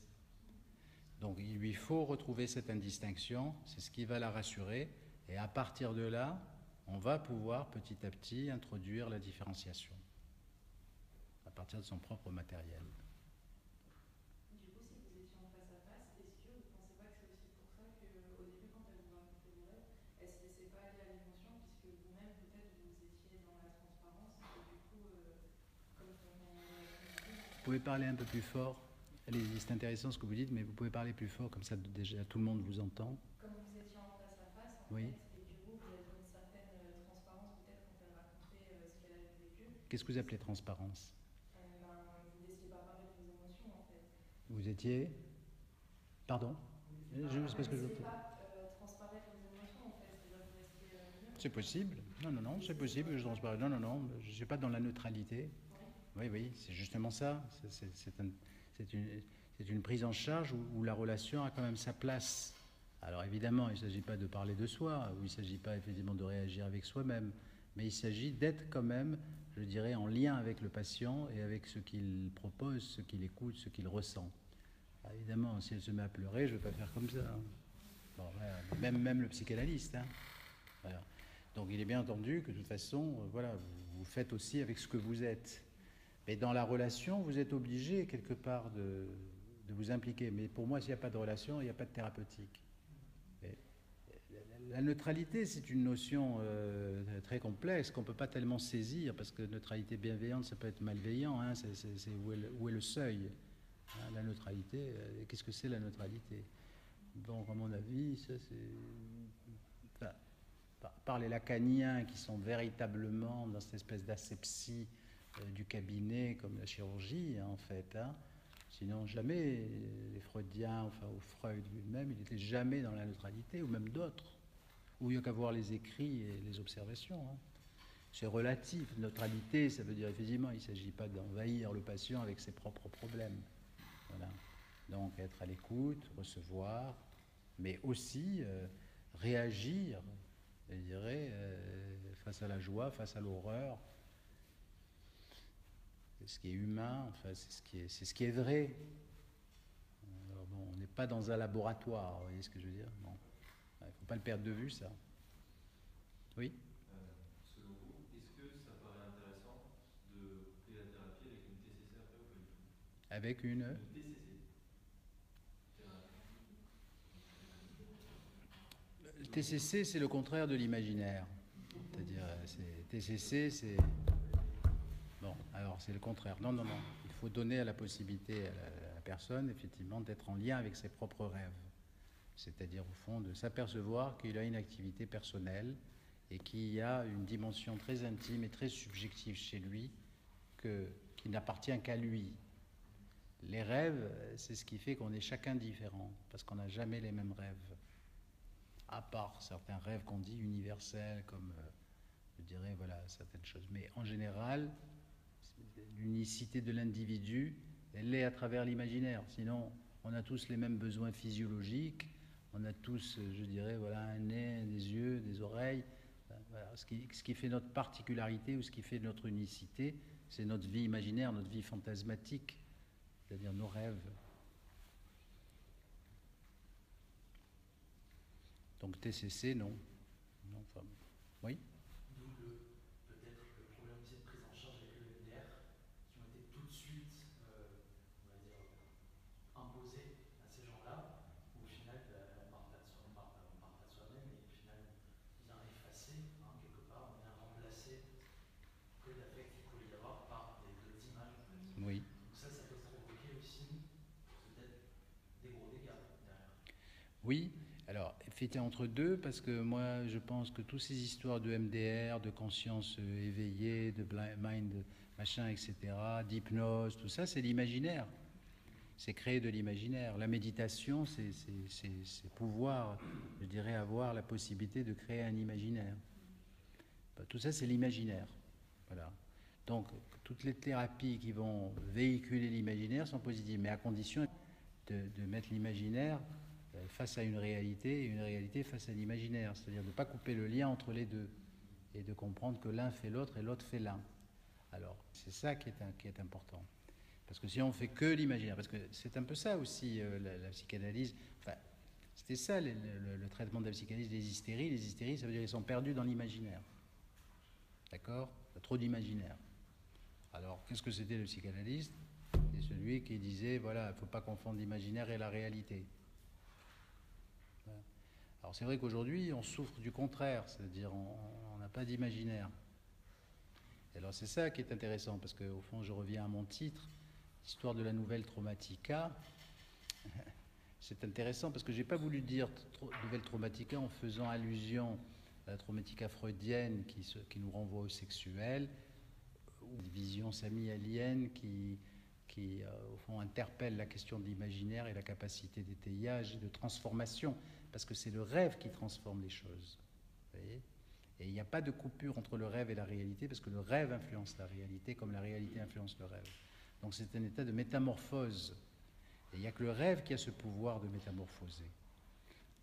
Donc il lui faut retrouver cette indistinction, c'est ce qui va la rassurer, et à partir de là, on va pouvoir petit à petit introduire la différenciation, à partir de son propre matériel. Du coup, si vous étiez en face à face, est-ce que vous ne pensez pas que c'est aussi pour ça qu'au début, quand elle vous racontait vos rêves, elle ne se laissait pas aller à l'émotion, puisque vous-même, peut-être, vous étiez dans la transparence, et du coup, comme on l'a dit, Vous pouvez parler un peu plus fort? Allez-y, c'est intéressant ce que vous dites, mais vous pouvez parler plus fort, comme ça déjà tout le monde vous entend. comme vous étiez en face à face, en Oui. fait, et du coup, vous avez une certaine transparence, peut-être, quand elle racontait ce qu'elle avait vécu. Qu'est-ce que vous appelez transparence? Vous ne laissiez pas parler de vos émotions, en fait. Vous étiez... Pardon? Parce que je... pas transparaître vos émotions, en fait, c'est-à-dire vous restez neutre. C'est possible. Non, non, non, c'est possible que je transparaisse. Non, non, non, je ne suis pas dans la neutralité. Oui, oui, c'est justement ça. C'est une prise en charge où la relation a quand même sa place. Alors évidemment, il ne s'agit pas de parler de soi, ou il ne s'agit pas effectivement de réagir avec soi-même, mais il s'agit d'être quand même, je dirais, en lien avec le patient et avec ce qu'il propose, ce qu'il écoute, ce qu'il ressent. Alors, évidemment, si elle se met à pleurer, je ne vais pas faire comme ça. Bon, voilà. Même le psychanalyste. Hein. Voilà. Donc il est bien entendu que de toute façon, voilà, vous faites aussi avec ce que vous êtes. Mais dans la relation, vous êtes obligé quelque part de vous impliquer. Mais pour moi, s'il n'y a pas de relation, il n'y a pas de thérapeutique. Et la neutralité, c'est une notion très complexe qu'on ne peut pas tellement saisir, parce que neutralité bienveillante, ça peut être malveillant. Hein, c'est où est le seuil, hein, la neutralité, qu'est-ce que c'est la neutralité? Donc, à mon avis, ça c'est... Enfin, par les lacaniens qui sont véritablement dans cette espèce d'asepsie du cabinet, comme la chirurgie, hein, en fait. Hein. Sinon, jamais les Freudiens, enfin, ou Freud lui-même, il n'était jamais dans la neutralité, ou même d'autres, où il n'y a qu'à voir les écrits et les observations. Hein. C'est relatif. Neutralité, ça veut dire effectivement, il ne s'agit pas d'envahir le patient avec ses propres problèmes. Voilà. Donc, être à l'écoute, recevoir, mais aussi réagir, je dirais, face à la joie, face à l'horreur. C'est ce qui est humain, enfin, c'est ce qui est vrai. Alors bon, on n'est pas dans un laboratoire, vous voyez ce que je veux dire? Bon. Il ne faut pas le perdre de vue, ça. Oui? Selon vous, est-ce que ça paraît intéressant de couper la thérapie avec une TCC après ou pas du tout? Avec une TCC. Le TCC, c'est le contraire de l'imaginaire. C'est-à-dire, TCC, c'est... Bon, alors c'est le contraire. Non, non, non. Il faut donner à la possibilité à la personne, effectivement, d'être en lien avec ses propres rêves. C'est-à-dire, au fond, de s'apercevoir qu'il a une activité personnelle et qu'il y a une dimension très intime et très subjective chez lui qui n'appartient qu'à lui. Les rêves, c'est ce qui fait qu'on est chacun différent, parce qu'on n'a jamais les mêmes rêves. À part certains rêves qu'on dit universels, comme, je dirais, voilà, certaines choses. Mais en général, l'unicité de l'individu, elle est à travers l'imaginaire. Sinon, on a tous les mêmes besoins physiologiques, on a tous, je dirais, voilà, un nez, des yeux, des oreilles. Voilà. Ce qui fait notre particularité ou ce qui fait notre unicité, c'est notre vie imaginaire, notre vie fantasmatique, c'est-à-dire nos rêves. Donc TCC, non. Non, enfin, oui. D'où peut-être le problème aussi de prise en charge avec le MDR, qui ont été tout de suite, on va dire, imposés à ces gens-là, où au final, on part pas de soi-même, et au final, on vient effacer, hein, quelque part, on vient remplacer peu d'affect qu'il pouvait y avoir par d'autres images. En fait. Oui. Donc ça peut provoquer aussi peut-être des gros dégâts derrière. Oui. Alors, effectivement, entre deux, parce que moi, je pense que toutes ces histoires de MDR, de conscience éveillée, de mind, machin, etc., d'hypnose, tout ça, c'est l'imaginaire. c'est créer de l'imaginaire. La méditation, c'est pouvoir, je dirais, avoir la possibilité de créer un imaginaire. Tout ça, c'est l'imaginaire. Voilà. Donc, toutes les thérapies qui vont véhiculer l'imaginaire sont positives, mais à condition de mettre l'imaginaire face à une réalité et une réalité face à l'imaginaire. C'est-à-dire de ne pas couper le lien entre les deux et de comprendre que l'un fait l'autre et l'autre fait l'un. Alors, c'est ça qui est important. Parce que si on fait que l'imaginaire, parce que c'est un peu ça aussi la psychanalyse, enfin, c'était ça le traitement de la psychanalyse des hystéries. Les hystéries, ça veut dire qu'ils sont perdus dans l'imaginaire. D'accord ? Il y a trop d'imaginaire. Alors, qu'est-ce que c'était le psychanalyste ? C'est celui qui disait, voilà, il ne faut pas confondre l'imaginaire et la réalité. Alors c'est vrai qu'aujourd'hui, on souffre du contraire, c'est-à-dire on n'a pas d'imaginaire. Et alors c'est ça qui est intéressant, parce qu'au fond, je reviens à mon titre, Histoire de la nouvelle traumatica. C'est intéressant, parce que je n'ai pas voulu dire nouvelle traumatica en faisant allusion à la traumatica freudienne qui nous renvoie au sexuel, ou une vision sami-alienne qui au fond, interpelle la question de l'imaginaire et la capacité d'étayage et de transformation, parce que c'est le rêve qui transforme les choses. Vous voyez ? Et il n'y a pas de coupure entre le rêve et la réalité, parce que le rêve influence la réalité, comme la réalité influence le rêve. Donc c'est un état de métamorphose. Et il n'y a que le rêve qui a ce pouvoir de métamorphoser.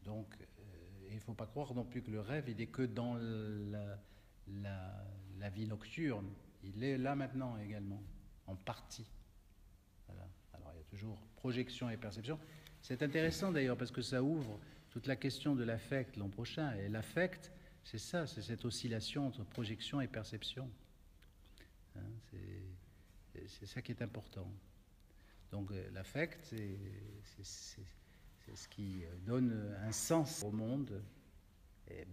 Donc, il ne faut pas croire non plus que le rêve, il n'est que dans la vie nocturne. Il est là maintenant également, en partie. Voilà. Alors il y a toujours projection et perception. C'est intéressant d'ailleurs parce que ça ouvre toute la question de l'affect l'an prochain. Et l'affect, c'est ça, c'est cette oscillation entre projection et perception. Hein, c'est ça qui est important. Donc l'affect, c'est ce qui donne un sens au monde,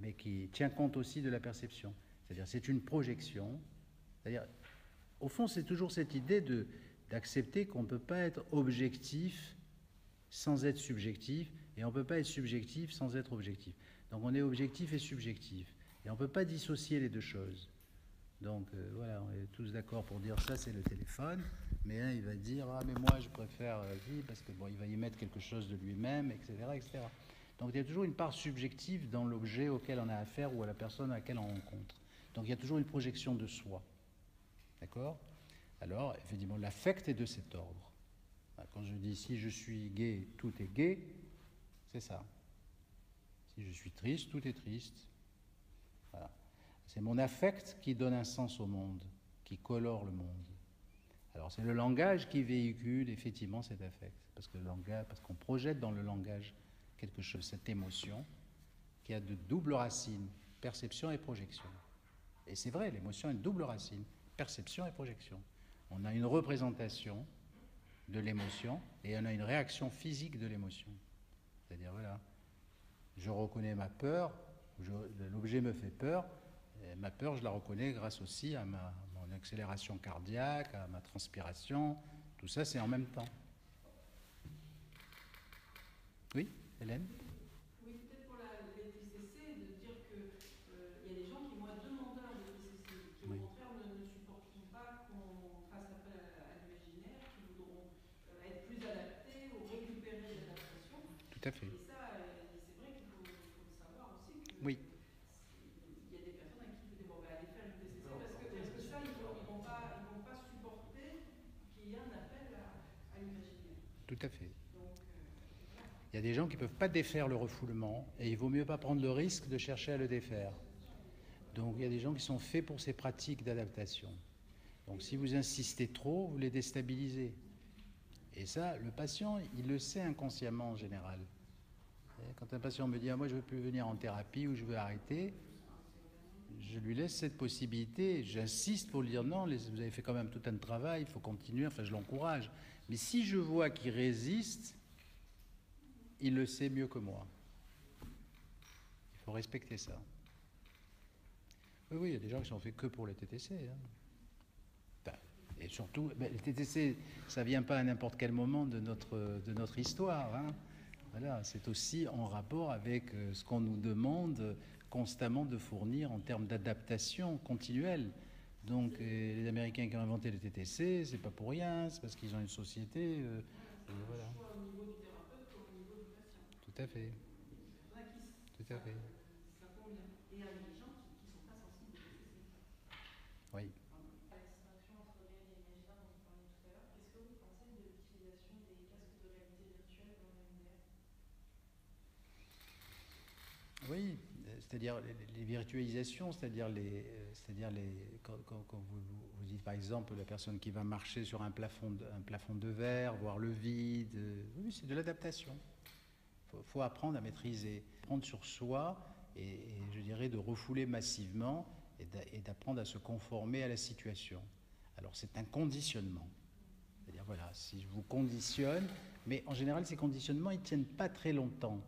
mais qui tient compte aussi de la perception. C'est-à-dire c'est une projection. C'est-à-dire, au fond, c'est toujours cette idée d'accepter qu'on ne peut pas être objectif sans être subjectif, et on ne peut pas être subjectif sans être objectif. Donc on est objectif et subjectif, et on ne peut pas dissocier les deux choses. Donc voilà, on est tous d'accord pour dire ça, c'est le téléphone, mais il va dire, ah mais moi je préfère vie, parce que bon, il va y mettre quelque chose de lui-même, etc., etc. Donc il y a toujours une part subjective dans l'objet auquel on a affaire ou à la personne à laquelle on rencontre. Donc il y a toujours une projection de soi. D'accord ? Alors, effectivement, l'affect est de cet ordre. Quand je dis si je suis gai, tout est gai, c'est ça. Si je suis triste, tout est triste. Voilà. C'est mon affect qui donne un sens au monde, qui colore le monde. Alors, c'est le langage qui véhicule effectivement cet affect. Parce qu'on projette dans le langage quelque chose, cette émotion, qui a de doubles racines, perception et projection. Et c'est vrai, l'émotion a une double racine, perception et projection. On a une représentation de l'émotion et on a une réaction physique de l'émotion. C'est-à-dire, voilà, je reconnais ma peur, l'objet me fait peur, et ma peur, je la reconnais grâce aussi à mon accélération cardiaque, à ma transpiration, tout ça, c'est en même temps. Oui, Hélène ? Oui, peut-être pour les TCC, de dire qu'il y a des gens qui vont être demandeurs de TCC, qui au contraire ne supporteront pas qu'on fasse appel à l'imaginaire, qui voudront être plus adaptés ou récupérer l'adaptation. Tout à fait. Et ça, c'est vrai qu'il faut le savoir aussi. Oui. Il y a des personnes à qui on va aller faire une TCC parce que ça, ils vont pas supporter qu'il y ait un appel à l'imaginaire. Tout à fait. Donc, il y a des gens qui ne peuvent pas défaire le refoulement et il vaut mieux pas prendre le risque de chercher à le défaire. Donc il y a des gens qui sont faits pour ces pratiques d'adaptation. Donc si vous insistez trop, vous les déstabilisez. Et ça, le patient, il le sait inconsciemment en général. Quand un patient me dit « Ah, moi je ne veux plus venir en thérapie ou je veux arrêter », je lui laisse cette possibilité. J'insiste pour lui dire « Non, vous avez fait quand même tout un travail, il faut continuer », enfin je l'encourage. Mais si je vois qu'il résiste, il le sait mieux que moi. Il faut respecter ça. Oui, il y a des gens qui sont faits que pour le TTC. Hein. Et surtout, le TTC, ça ne vient pas à n'importe quel moment de notre histoire. Hein. Voilà, c'est aussi en rapport avec ce qu'on nous demande constamment de fournir en termes d'adaptation continuelle. Donc les Américains qui ont inventé le TTC, c'est pas pour rien, c'est parce qu'ils ont une société faire voilà. le choix au niveau du thérapeute comme au niveau du patient. Tout à fait. Il y en a qui Tout à fait. ça convient. Et il y a des gens qui ne sont pas sensibles au PCC. Oui. La distinction entre réel et imaginaire dont vous parliez tout à l'heure, qu'est-ce que vous pensez de l'utilisation des casques de réalité virtuelle dans le MDR? Oui, c'est-à-dire les virtualisations, c'est-à-dire quand vous dites par exemple la personne qui va marcher sur un plafond de verre, voir le vide, oui, c'est de l'adaptation. Faut apprendre à maîtriser, prendre sur soi et je dirais de refouler massivement et d'apprendre à se conformer à la situation. Alors c'est un conditionnement. C'est-à-dire voilà, si je vous conditionne, mais en général ces conditionnements ils tiennent pas très longtemps,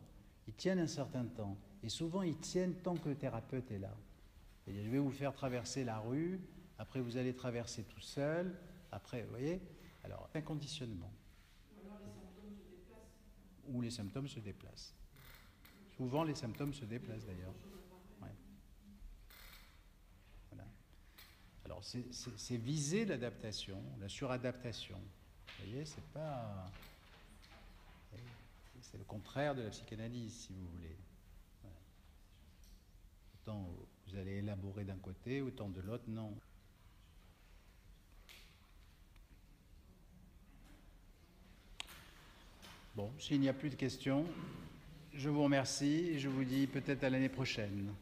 ils tiennent un certain temps et souvent ils tiennent tant que le thérapeute est là. C'est-à-dire je vais vous faire traverser la rue, après vous allez traverser tout seul, après vous voyez, alors un conditionnement. Ou alors les symptômes se déplacent. Où les symptômes se déplacent. Souvent, les symptômes se déplacent d'ailleurs. Ouais. Voilà. Alors, c'est viser l'adaptation, la suradaptation. Vous voyez, c'est pas. C'est le contraire de la psychanalyse, si vous voulez. Voilà. Autant vous allez élaborer d'un côté, autant de l'autre, non. Bon, s'il n'y a plus de questions, je vous remercie et je vous dis peut-être à l'année prochaine.